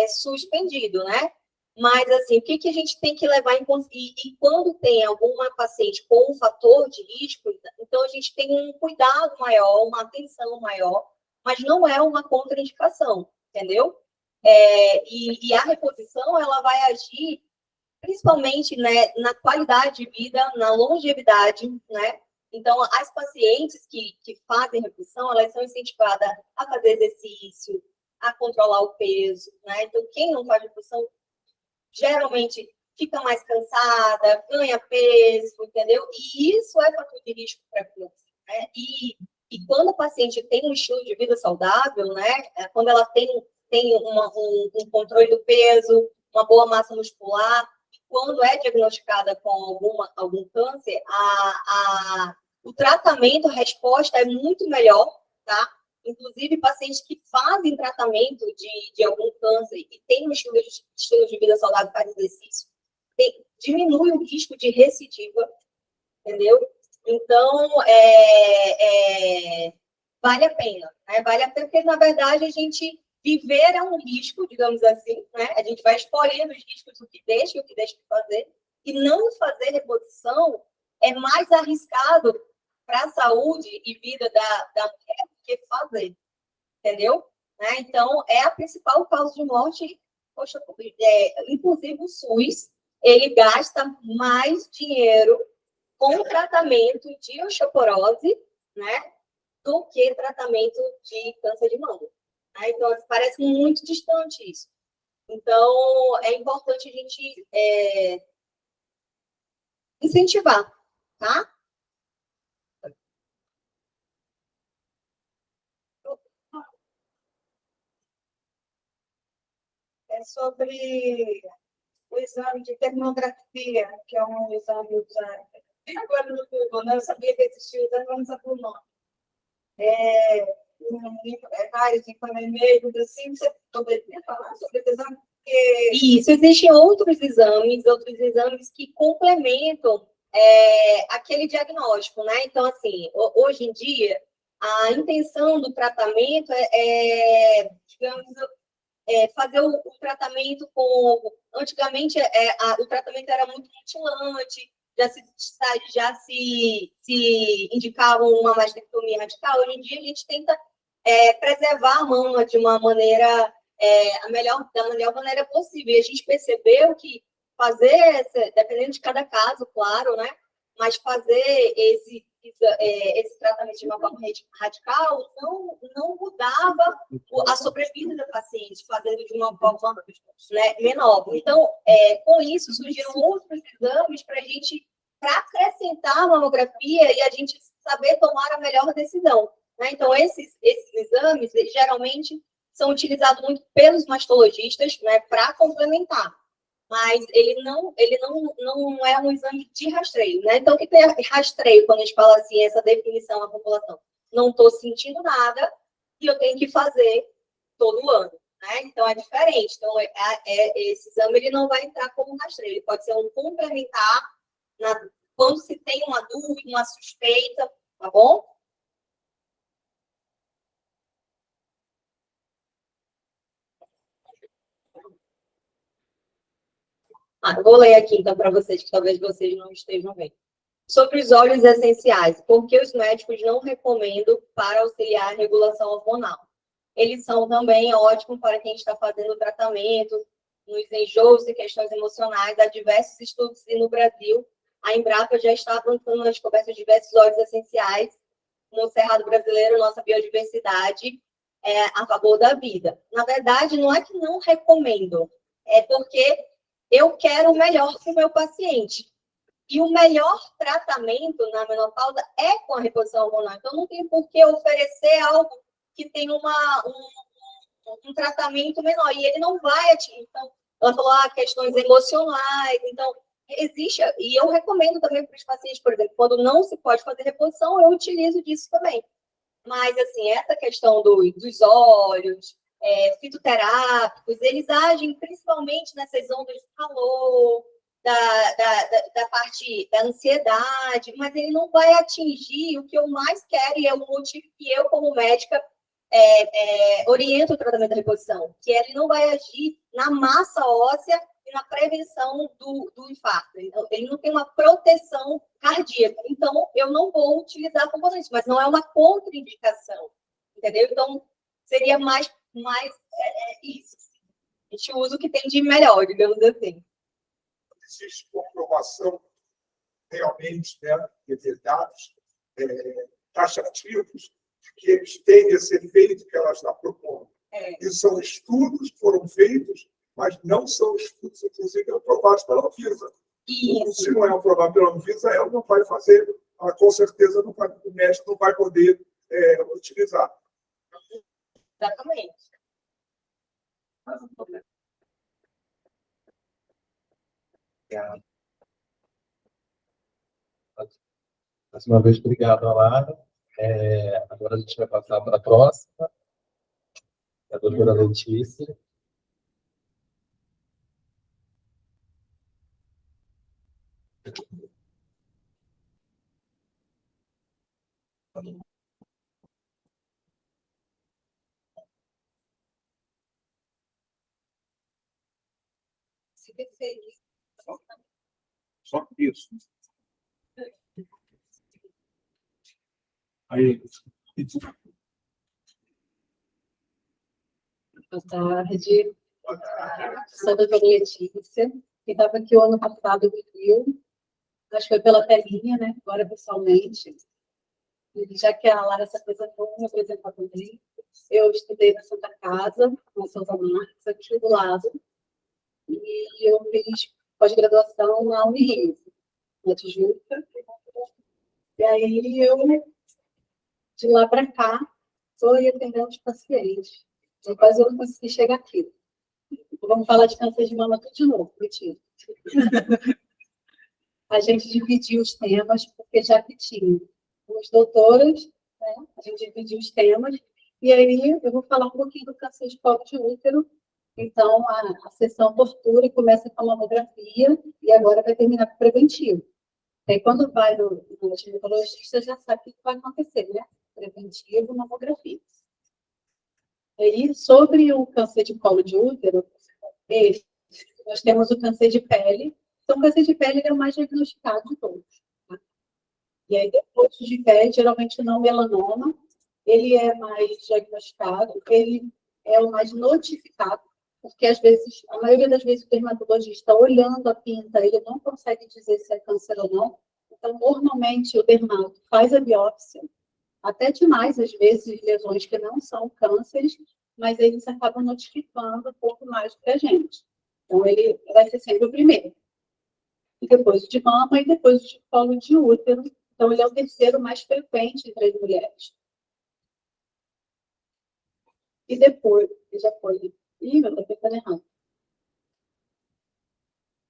suspendido, né? Mas, assim, o que a gente tem que levar em conta? E quando tem alguma paciente com um fator de risco, então a gente tem um cuidado maior, uma atenção maior, mas não é uma contraindicação, entendeu? E a reposição, ela vai agir principalmente, né, na qualidade de vida, na longevidade, né? Então, as pacientes que fazem reposição, elas são incentivadas a fazer exercício, a controlar o peso, né? Então, quem não faz reposição, geralmente fica mais cansada, ganha peso, entendeu? E isso é fator de risco para a eclâmpsia, né? E quando a paciente tem um estilo de vida saudável, né? Quando ela tem um controle do peso, uma boa massa muscular, quando é diagnosticada com algum câncer, o tratamento, a resposta é muito melhor, tá? Inclusive, pacientes que fazem tratamento de algum câncer e têm um estilo de vida saudável, faz exercício, diminui o risco de recidiva, entendeu? Então, vale a pena, né? Vale a pena porque, na verdade, a gente viver é um risco, digamos assim, né? A gente vai escolhendo os riscos, o que deixa e o que deixa de fazer, e não fazer reposição é mais arriscado para a saúde e vida da mulher do que fazer, entendeu? Né? Então, é a principal causa de morte. Poxa, inclusive o SUS, ele gasta mais dinheiro com tratamento de osteoporose, né, do que tratamento de câncer de mama. Né? Então, parece muito distante isso. Então, é importante a gente incentivar, tá? É sobre o exame de termografia, que é um exame usado. Agora no Google, né? Eu sabia que existia o exame, vamos pelo nome. Vários encaminhamentos, assim, você poderia falar sobre esse exame? Isso, existem outros exames que complementam aquele diagnóstico, né? Então, assim, hoje em dia, a intenção do tratamento digamos, fazer o tratamento com... Antigamente, o tratamento era muito mutilante, já se indicava uma mastectomia radical. Hoje em dia, a gente tenta preservar a mama de uma maneira, da melhor maneira possível. E a gente percebeu que dependendo de cada caso, claro, né? Mas fazer esse tratamento de uma forma radical não mudava a sobrevida da paciente, fazendo de uma forma, né, menor. Então, com isso, surgiram outros exames para acrescentar a mamografia e a gente saber tomar a melhor decisão. Né? Então, esses exames, geralmente, são utilizados muito pelos mastologistas, né, para complementar. Mas ele não é um exame de rastreio, né? Então, o que é rastreio, quando a gente fala assim, essa definição da população? Não estou sentindo nada e eu tenho que fazer todo ano, né? Então, é diferente. Então, esse exame ele não vai entrar como rastreio, ele pode ser um complementar quando se tem uma dúvida, uma suspeita, tá bom? Eu vou ler aqui, então, para vocês, que talvez vocês não estejam vendo. Sobre os óleos essenciais, por que os médicos não recomendam para auxiliar a regulação hormonal? Eles são também ótimos para quem está fazendo tratamento, nos enjoos e questões emocionais. Há diversos estudos e no Brasil, a Embrapa já está avançando na descoberta de diversos óleos essenciais no Cerrado Brasileiro, nossa biodiversidade a favor da vida. Na verdade, não é que não recomendo, é porque eu quero o melhor para o meu paciente. E o melhor tratamento na menopausa é com a reposição hormonal. Então, não tem por que oferecer algo que tem um tratamento menor. E ele não vai atingir. Então, ela falou, questões emocionais. Então, existe... E eu recomendo também para os pacientes, por exemplo, quando não se pode fazer reposição, eu utilizo disso também. Mas, assim, essa questão dos óleos, fitoterápicos, eles agem principalmente nessas ondas de calor, da parte da ansiedade, mas ele não vai atingir o que eu mais quero, e é o motivo que eu, como médica, oriento o tratamento da reposição, que ele não vai agir na massa óssea e na prevenção do infarto. Então, ele não tem uma proteção cardíaca. Então, eu não vou utilizar componentes, mas não é uma contraindicação, entendeu? Então, seria mais isso. A gente usa o que tem de melhor, digamos assim. Existe comprovação realmente, né, de dados taxativos de que eles têm esse efeito que ela está propondo. E são estudos que foram feitos, mas não são estudos, inclusive, aprovados pela Anvisa. Se não é aprovado pela Anvisa, ela não vai fazer, ela, com certeza não vai, o médico não vai poder utilizar. Exatamente. Mais uma vez, obrigado, Lara. Agora a gente vai passar para a próxima, a doutora Letícia. Só isso. Aí. Boa tarde. Sou a doutora Letícia, que estava aqui o ano passado no Rio. Acho que foi pela telinha, né? Agora pessoalmente. E já que a Lara se apresentou, me apresentar também. Eu estudei na Santa Casa, na Santa Marques, aqui do lado. E eu fiz pós-graduação na Unirio, na Tijuca. E aí eu, de lá para cá, estou atendendo os pacientes. E quase eu não consegui chegar aqui. Vamos falar de câncer de mama tudo de novo, mentira. A gente dividiu os temas, porque já que tinha os doutores, né, a gente dividiu os temas, e aí eu vou falar um pouquinho do câncer de colo de útero. Então, a sessão tortura começa com a mamografia, e agora vai terminar com o preventivo. Aí, quando vai no ginecologista, já sabe o que vai acontecer, né? Preventivo, mamografia. Aí, sobre o câncer de colo de útero, nós temos o câncer de pele. Então, o câncer de pele é o mais diagnosticado de todos. Tá? E aí, depois de pele, geralmente não melanoma, ele é mais diagnosticado, ele é o mais notificado, porque às vezes, a maioria das vezes, o dermatologista, olhando a pinta, ele não consegue dizer se é câncer ou não. Então, normalmente, o dermato faz a biópsia, até demais, às vezes, lesões que não são cânceres, mas eles acabam notificando um pouco mais para a gente. Então, ele vai ser sempre o primeiro. E depois o de mama e depois o de colo de útero. Então, ele é o terceiro mais frequente entre as mulheres. E depois, já foi... Ih, eu estou ficando errado.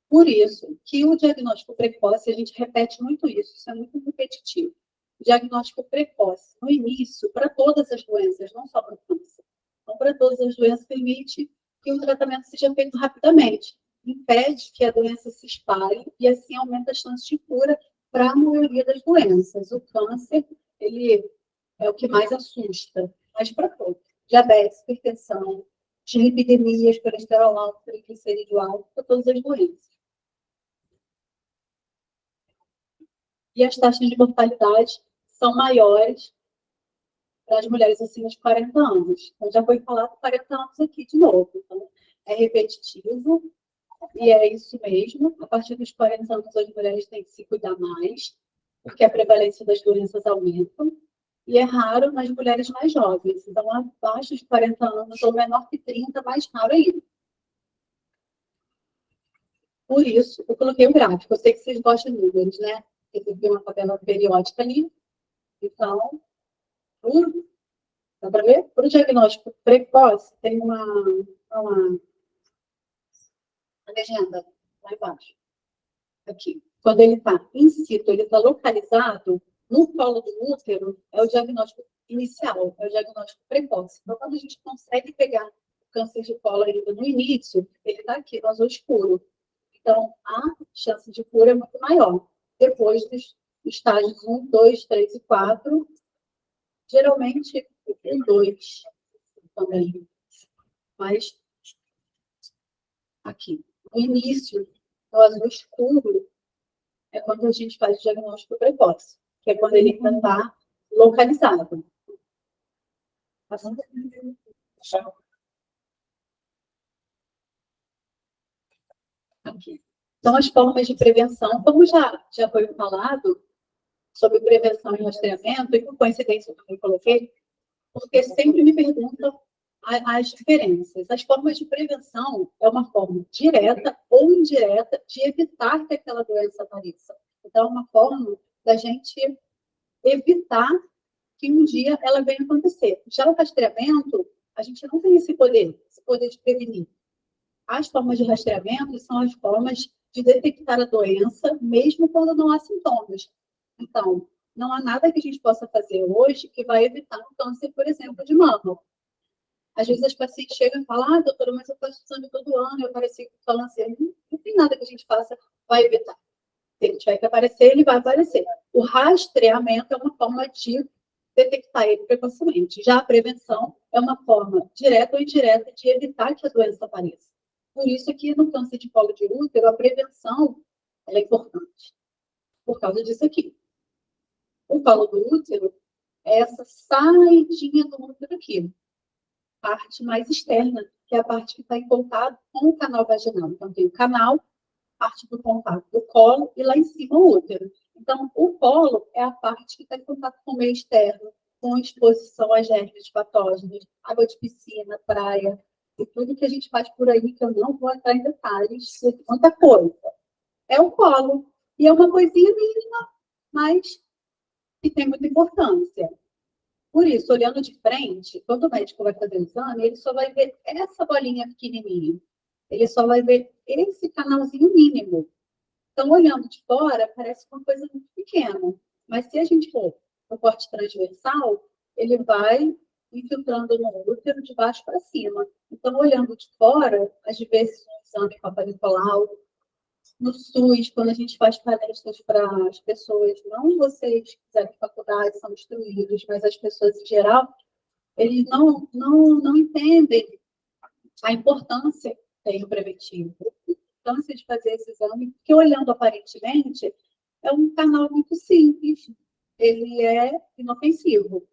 Por isso que o diagnóstico precoce, a gente repete muito isso é muito repetitivo. Diagnóstico precoce, no início, para todas as doenças, não só para o câncer. Então, para todas as doenças, permite que o tratamento seja feito rapidamente. Impede que a doença se espalhe e, assim, aumenta as chances de cura para a maioria das doenças. O câncer, ele é o que mais assusta, mas para todos. Diabetes, hipertensão, dislipidemias, colesterol alto, triglicerídeo alto, para todas as doenças. E as taxas de mortalidade são maiores para as mulheres acima de 40 anos. Então, já foi falado 40 anos aqui de novo. Então, é repetitivo e é isso mesmo. A partir dos 40 anos, as mulheres têm que se cuidar mais, porque a prevalência das doenças aumenta. E é raro nas mulheres mais jovens. Então, abaixo de 40 anos ou menor que 30, mais raro ainda. Por isso, eu coloquei o gráfico. Eu sei que vocês gostam de números, né? Eu tenho uma tabela periódica ali. Então, dá para ver? Para o diagnóstico precoce, tem uma legenda lá embaixo. Aqui. Quando ele está in situ, ele está localizado no colo do útero, é o diagnóstico inicial, é o diagnóstico precoce. Então, quando a gente consegue pegar o câncer de colo ainda no início, ele está aqui, no azul escuro. Então, a chance de cura é muito maior. Depois dos estágios 1, 2, 3 e 4, geralmente o 2 também. Mas, aqui, no início, no azul escuro, é quando a gente faz o diagnóstico precoce, que é quando ele está localizado. Aqui. Então, as formas de prevenção, como já foi falado sobre prevenção e rastreamento, e por coincidência eu também coloquei, porque sempre me perguntam as diferenças. As formas de prevenção é uma forma direta ou indireta de evitar que aquela doença apareça. Então, é uma forma da gente evitar que um dia ela venha acontecer. Já o rastreamento, a gente não tem esse poder de prevenir. As formas de rastreamento são as formas de detectar a doença, mesmo quando não há sintomas. Então, não há nada que a gente possa fazer hoje que vai evitar um câncer, por exemplo, de mama. Às vezes as pacientes chegam e falam, doutora, mas eu faço exame todo ano, eu apareci falando assim, não tem nada que a gente faça, vai evitar. Se ele tiver que aparecer, ele vai aparecer. O rastreamento é uma forma de detectar ele precocemente. Já a prevenção é uma forma direta ou indireta de evitar que a doença apareça. Por isso que no câncer de colo de útero, a prevenção é importante. Por causa disso aqui. O colo do útero é essa saidinha do útero aqui. Parte mais externa, que é a parte que está em contato com o canal vaginal. Então, tem o canal, parte do contato do colo e lá em cima o útero. Então, o colo é a parte que está em contato com o meio externo, com exposição a germes patógenos, água de piscina, praia, e tudo que a gente faz por aí, que eu não vou entrar em detalhes, muita coisa. É o colo. E é uma coisinha mínima, mas que tem muita importância. Por isso, olhando de frente, quando o médico vai fazer o exame, ele só vai ver essa bolinha pequenininha. Ele só vai ver esse canalzinho mínimo. Então, olhando de fora, parece uma coisa muito pequena. Mas se a gente for no corte transversal, ele vai infiltrando no útero de baixo para cima. Então, olhando de fora, às vezes, um exame Papa Nicolau, no SUS, quando a gente faz palestras para as pessoas, não vocês que fizeram faculdade, são instruídos, mas as pessoas em geral, eles não entendem a importância que tem o preventivo, a importância de fazer esse exame, porque olhando aparentemente, é um canal muito simples, ele é inofensivo,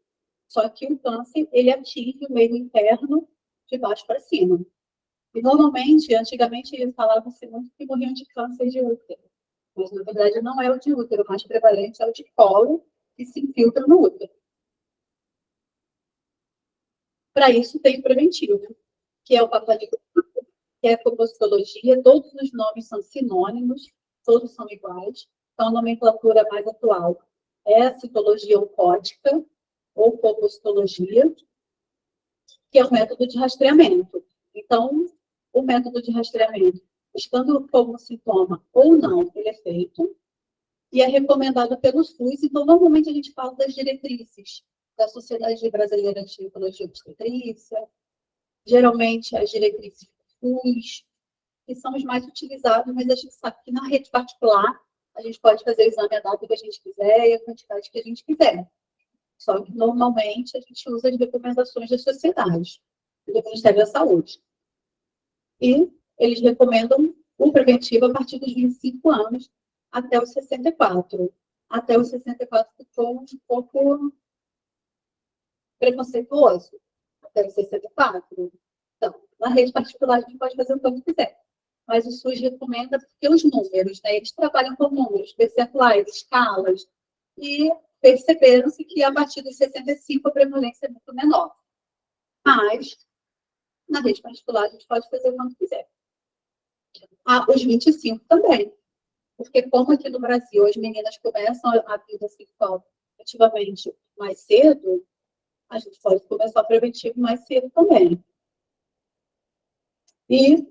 só que o câncer, ele atinge o meio interno de baixo para cima. E, normalmente, antigamente, eles falavam-se muito que morriam de câncer de útero. Mas, na verdade, não é o de útero. O mais prevalente é o de colo, que se infiltra no útero. Para isso, tem o preventivo, que é o Papa Nicolau, que é a compostologia. Todos os nomes são sinônimos, todos são iguais. Então, a nomenclatura mais atual é a citologia oncótica, ou compostologia, que é o método de rastreamento. Então, o método de rastreamento, estando como sintoma ou não, ele é feito e é recomendado pelo SUS. Então, normalmente a gente fala das diretrizes da Sociedade Brasileira de Ginecologia e Obstetrícia, geralmente as diretrizes do SUS, que são os mais utilizados, mas a gente sabe que na rede particular a gente pode fazer o exame a data que a gente quiser e a quantidade que a gente quiser. Só que, normalmente, a gente usa as recomendações das sociedades, do Ministério da Saúde. E eles recomendam o preventivo a partir dos 25 anos até os 64. Até os 64 ficou um pouco preconceituoso. Até os 64. Então, na rede particular, a gente pode fazer o que quiser. Mas o SUS recomenda porque os números, né? Eles trabalham com números, percentuais, escalas, e perceberam-se que a partir dos 65 a prevalência é muito menor. Mas, na rede particular, a gente pode fazer o quanto quiser. Os 25 também. Porque como aqui no Brasil as meninas começam a vida sexual efetivamente mais cedo, a gente pode começar preventivo mais cedo também. E,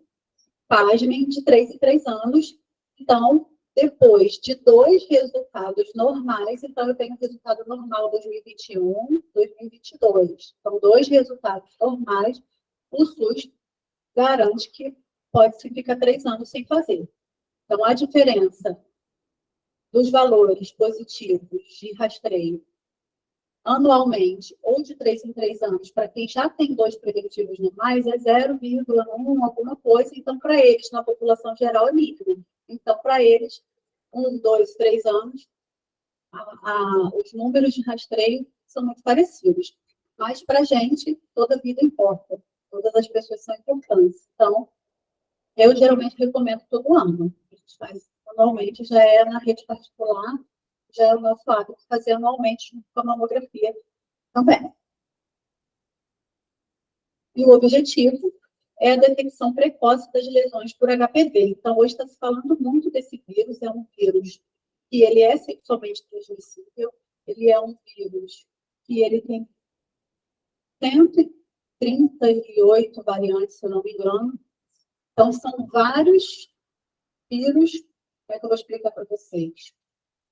pasmem, de 3 em 3 anos. Então, depois de 2 resultados normais, então eu tenho resultado normal 2021, 2022. Então, 2 resultados normais, o SUS garante que pode-se ficar 3 anos sem fazer. Então, a diferença dos valores positivos de rastreio anualmente ou de 3 em 3 anos, para quem já tem 2 preventivos normais, é 0,1 alguma coisa. Então, para eles, na população geral, é mínimo. Então, para eles, 1, 2, 3 anos, os números de rastreio são muito parecidos. Mas, para a gente, toda vida importa. Todas as pessoas são importantes. Então, eu geralmente recomendo todo ano. A gente faz anualmente, já é na rede particular, já é o nosso hábito fazer anualmente com a mamografia também. E o objetivo é a detecção precoce das lesões por HPV. Então, hoje está se falando muito desse vírus, é um vírus que ele é sexualmente transmissível, ele é um vírus que ele tem 138 variantes, se eu não me engano. Então, são vários vírus, como é que eu vou explicar para vocês?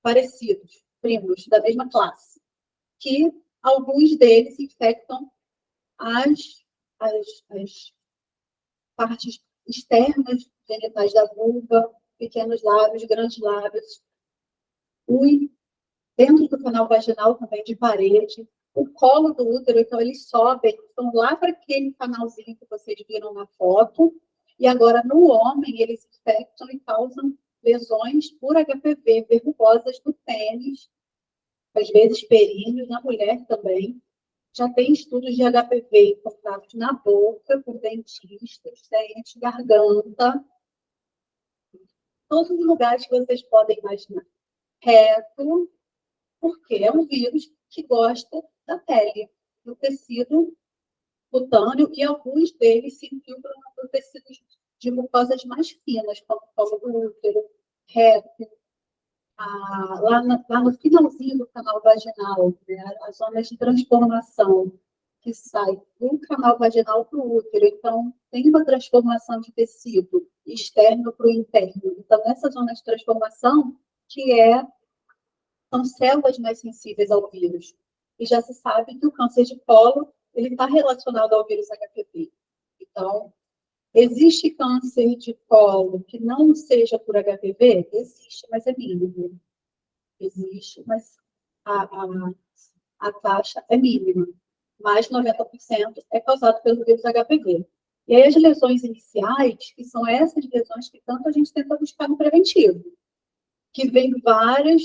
Parecidos, primos, da mesma classe, que alguns deles infectam as partes externas genitais da vulva, pequenos lábios, grandes lábios, dentro do canal vaginal também de parede, o colo do útero. Então eles sobem, estão lá para aquele canalzinho que vocês viram na foto, e agora no homem eles infectam e causam lesões por HPV, verrugosas do pênis, às vezes períneo, na mulher também. Já tem estudos de HPV encontrados na boca, por dentistas, dente, garganta, todos os lugares que vocês podem imaginar. Reto, porque é um vírus que gosta da pele, do tecido cutâneo, e alguns deles se infiltram no tecido de mucosas mais finas, como o colo do útero, reto, lá no finalzinho do canal vaginal, né, as zonas de transformação que sai do canal vaginal para o útero. Então, tem uma transformação de tecido externo para o interno. Então, nessa zona de transformação, são células mais sensíveis ao vírus. E já se sabe que o câncer de colo ele está relacionado ao vírus HPV. Então, existe câncer de colo que não seja por HPV? Existe, mas é mínimo. Existe, mas a taxa é mínima. Mais 90% é causado pelo vírus HPV. E aí as lesões iniciais, que são essas lesões que tanto a gente tenta buscar no preventivo, que vem várias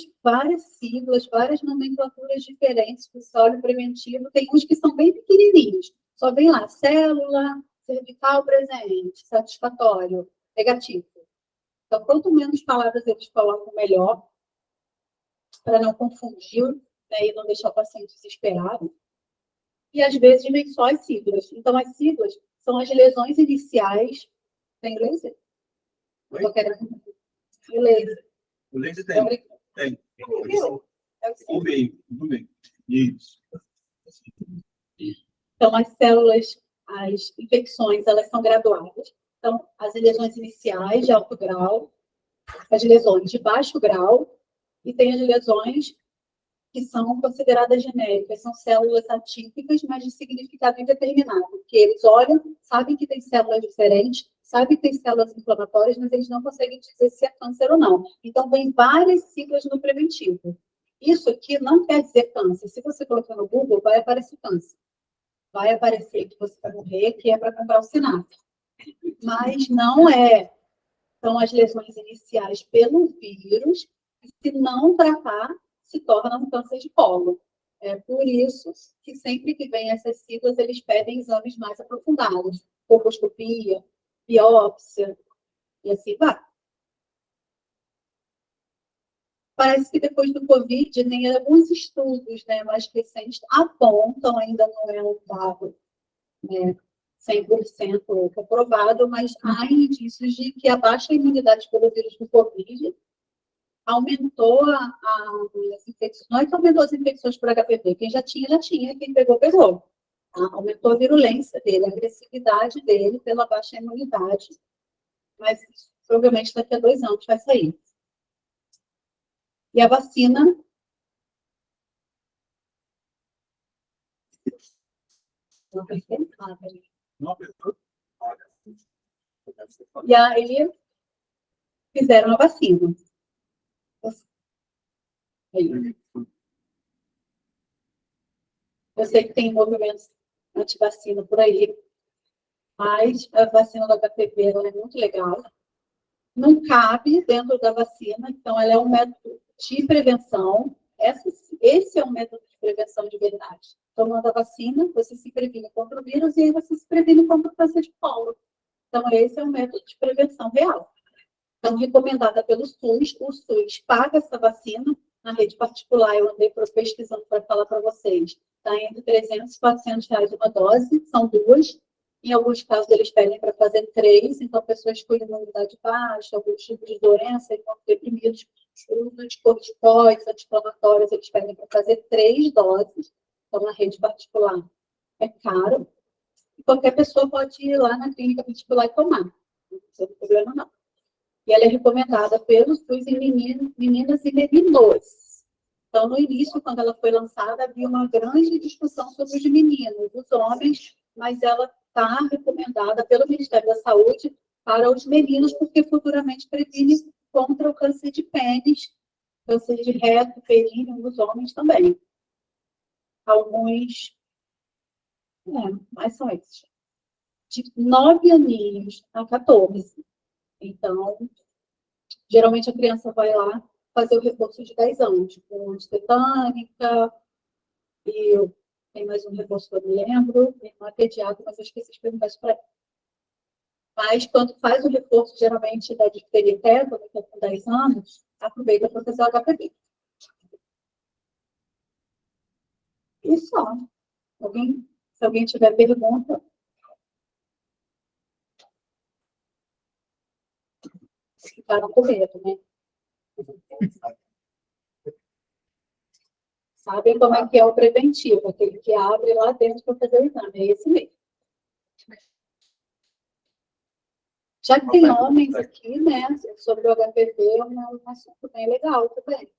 siglas, várias nomenclaturas diferentes para o solo preventivo. Tem uns que são bem pequenininhos. Só vem lá, célula cervical presente, satisfatório, negativo. Então, quanto menos palavras eles colocam, melhor, para não confundir, né, e não deixar o paciente desesperado. E, às vezes, vem só as siglas. Então, as siglas são as lesões iniciais. Tem inglês? Estou querendo. Inglês. O laser tem. Tem. Tudo bem. Isso. Então, as células, as infecções, elas são graduadas. Então, as lesões iniciais de alto grau, as lesões de baixo grau, e tem as lesões que são consideradas genéricas, são células atípicas, mas de significado indeterminado, porque eles olham, sabem que tem células diferentes, sabem que tem células inflamatórias, mas eles não conseguem dizer se é câncer ou não. Então, vem várias siglas no preventivo. Isso aqui não quer dizer câncer. Se você colocar no Google, vai aparecer câncer. Vai aparecer que você vai morrer, que é para comprar o Sinatra. Mas não é. São as lesões iniciais pelo vírus, e se não tratar, se torna um câncer de colo. É por isso que sempre que vem essas siglas, eles pedem exames mais aprofundados. Colposcopia, biópsia, e assim vai. Parece que depois do Covid, nem alguns estudos, né, mais recentes apontam, ainda não é um dado, né, 100% comprovado, mas há indícios de que a baixa imunidade pelo vírus do Covid aumentou as infecções, não é que aumentou as infecções por HPV, quem já tinha, quem pegou, pegou. Aumentou a virulência dele, a agressividade dele pela baixa imunidade, mas provavelmente daqui a 2 anos vai sair. E a vacina... Não percebi nada. Não apertou? Olha. E aí, fizeram a vacina. Aí. Eu sei que tem movimentos anti-vacina por aí, mas a vacina da HPV ela é muito legal. Não cabe dentro da vacina, então ela é um método de prevenção. Esse é um método de prevenção de verdade. Tomando a vacina, você se previne contra o vírus e aí você se previne contra o câncer de colo. Então, esse é um método de prevenção real. Então, recomendada pelo SUS, o SUS paga essa vacina na rede particular. Eu andei pesquisando para falar para vocês. Está entre 300 e 400 reais uma dose, são 2. Em alguns casos, eles pedem para fazer 3, então pessoas com imunidade baixa, alguns tipos de doença, então deprimidos, o uso de corticoides, anti-inflamatórios, eles pedem para fazer 3 doses, então na rede particular. É caro, e qualquer pessoa pode ir lá na clínica particular e tomar, não tem problema não. E ela é recomendada pelos SUS em meninas e meninos. Então, no início, quando ela foi lançada, havia uma grande discussão sobre os meninos, os homens, mas ela está recomendada pelo Ministério da Saúde para os meninos, porque futuramente previne contra o câncer de pênis, câncer de reto, períneo, nos homens também. Alguns, mas são esses. De 9 aninhos a 14. Então, geralmente a criança vai lá fazer o reforço de 10 anos, com antitetânica, e tem mais um reforço que eu me lembro, tem uma pediatra, mas eu esqueci de perguntar isso para ela. Mas quando faz o reforço, geralmente da difteria tétano, que é com 10 anos, aproveita para fazer o HPV. E só. Se alguém tiver pergunta. Ficaram com medo, né? Sabem como é que é o preventivo, aquele que abre lá dentro para fazer o exame, é esse mesmo. Já que tem homens aqui, né, sobre o HPV, é um assunto bem legal também.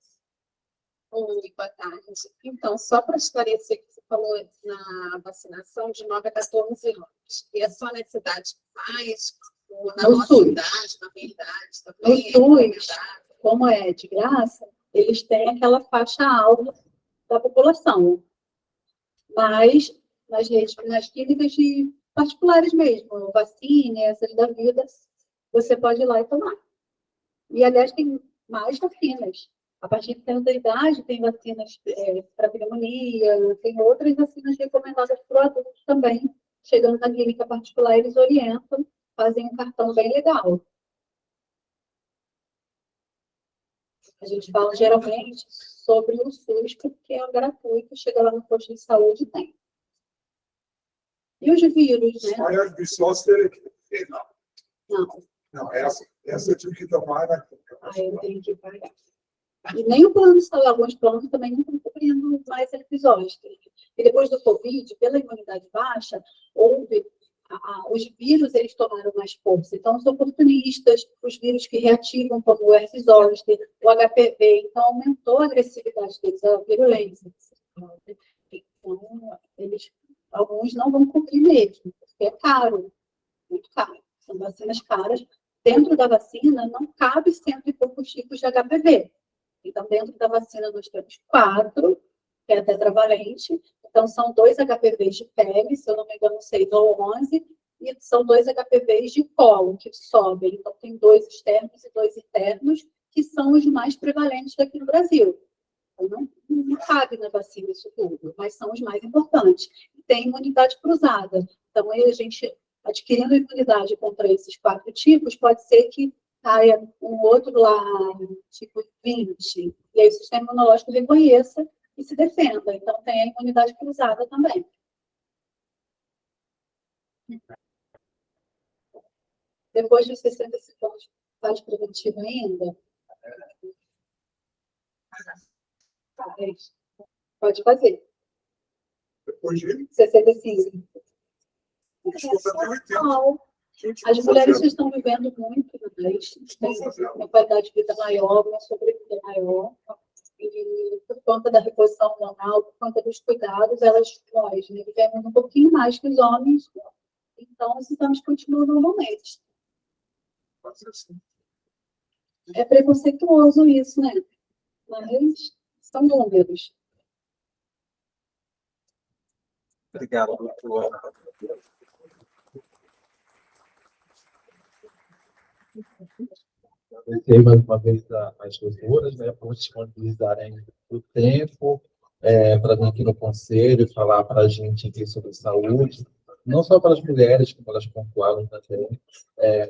Boa tarde. Então, só para esclarecer que você falou na vacinação de 9 a 14 anos, e é só na cidade de Paz, ou na No nossa SUS. cidade, na minha idade No também? SUS, como é de graça, eles têm aquela faixa alta da população. Mas nas clínicas de particulares mesmo, vacina, essas da vida, você pode ir lá e tomar. E, aliás, tem mais vacinas. A partir de certa idade, tem vacinas para pneumonia, tem outras vacinas recomendadas para o adulto também. Chegando na clínica particular, eles orientam, fazem um cartão bem legal. A gente fala geralmente sobre o SUS, porque é gratuito, chega lá no posto de saúde e tem. E os vírus, né? Só é bisóster que não. Não. Não, essa eu tive que tomar na. Aí eu tenho que pagar. E nem o plano de saúde, alguns planos também não estão cobrindo mais episódios. E depois do Covid, pela imunidade baixa, os vírus eles tomaram mais força. Então, os oportunistas, os vírus que reativam, como o herpes zoster, o HPV, então aumentou a agressividade deles, a virulência. Então, alguns não vão cobrir mesmo, porque é caro, muito caro. São vacinas caras. Dentro da vacina, não cabe 100 e poucos tipos de HPV. Então, dentro da vacina, nós temos 4, que é a tetravalente. Então, são 2 HPVs de pele, se eu não me engano, 6 ou 11, e são 2 HPVs de colo, que sobem. Então, tem 2 externos e 2 internos, que são os mais prevalentes daqui no Brasil. Então, não cabe na vacina isso tudo, mas são os mais importantes. Tem imunidade cruzada. Então, a gente, adquirindo imunidade contra esses 4 tipos, pode ser que caia um outro lá, tipo 20, e aí o sistema imunológico reconheça e se defenda. Então, tem a imunidade cruzada também. Depois dos 65 anos, faz preventivo ainda? Pode fazer. Depois de 65. desculpa, até 80. Não. As mulheres estão vivendo muito mais, têm uma qualidade de vida maior, uma sobrevida maior, e por conta da reposição hormonal, por conta dos cuidados, nós, né, vivemos um pouquinho mais que os homens, então os exames continuam normalmente. É preconceituoso isso, né? Mas são números. Obrigado, doutor. Agradecer mais uma vez as doutoras, né, por disponibilizarem o tempo para vir aqui no conselho e falar para a gente aqui sobre saúde, não só para as mulheres, como elas pontuaram também,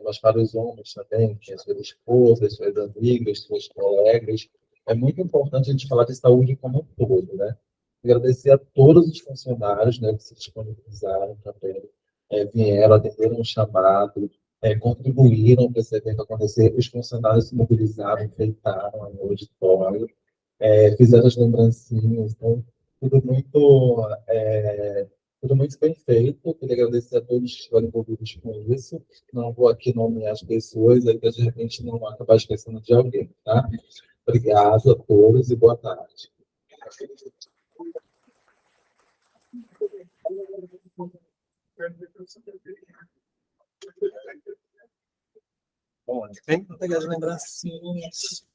mas para os homens também, que as suas esposas, suas amigas, suas colegas. É muito importante a gente falar de saúde como um todo, né? Agradecer a todos os funcionários, né, que se disponibilizaram também, vieram, atenderam o chamado, contribuíram para esse evento acontecer, os funcionários se mobilizaram, enfeitaram o auditório, fizeram as lembrancinhas, então, tudo muito bem feito. Queria agradecer a todos que estiveram envolvidos com isso. Não vou aqui nomear as pessoas, aí de repente não acabar esquecendo de alguém, tá? Obrigado a todos e boa tarde. Bom, tem que pegar as lembrancinhas.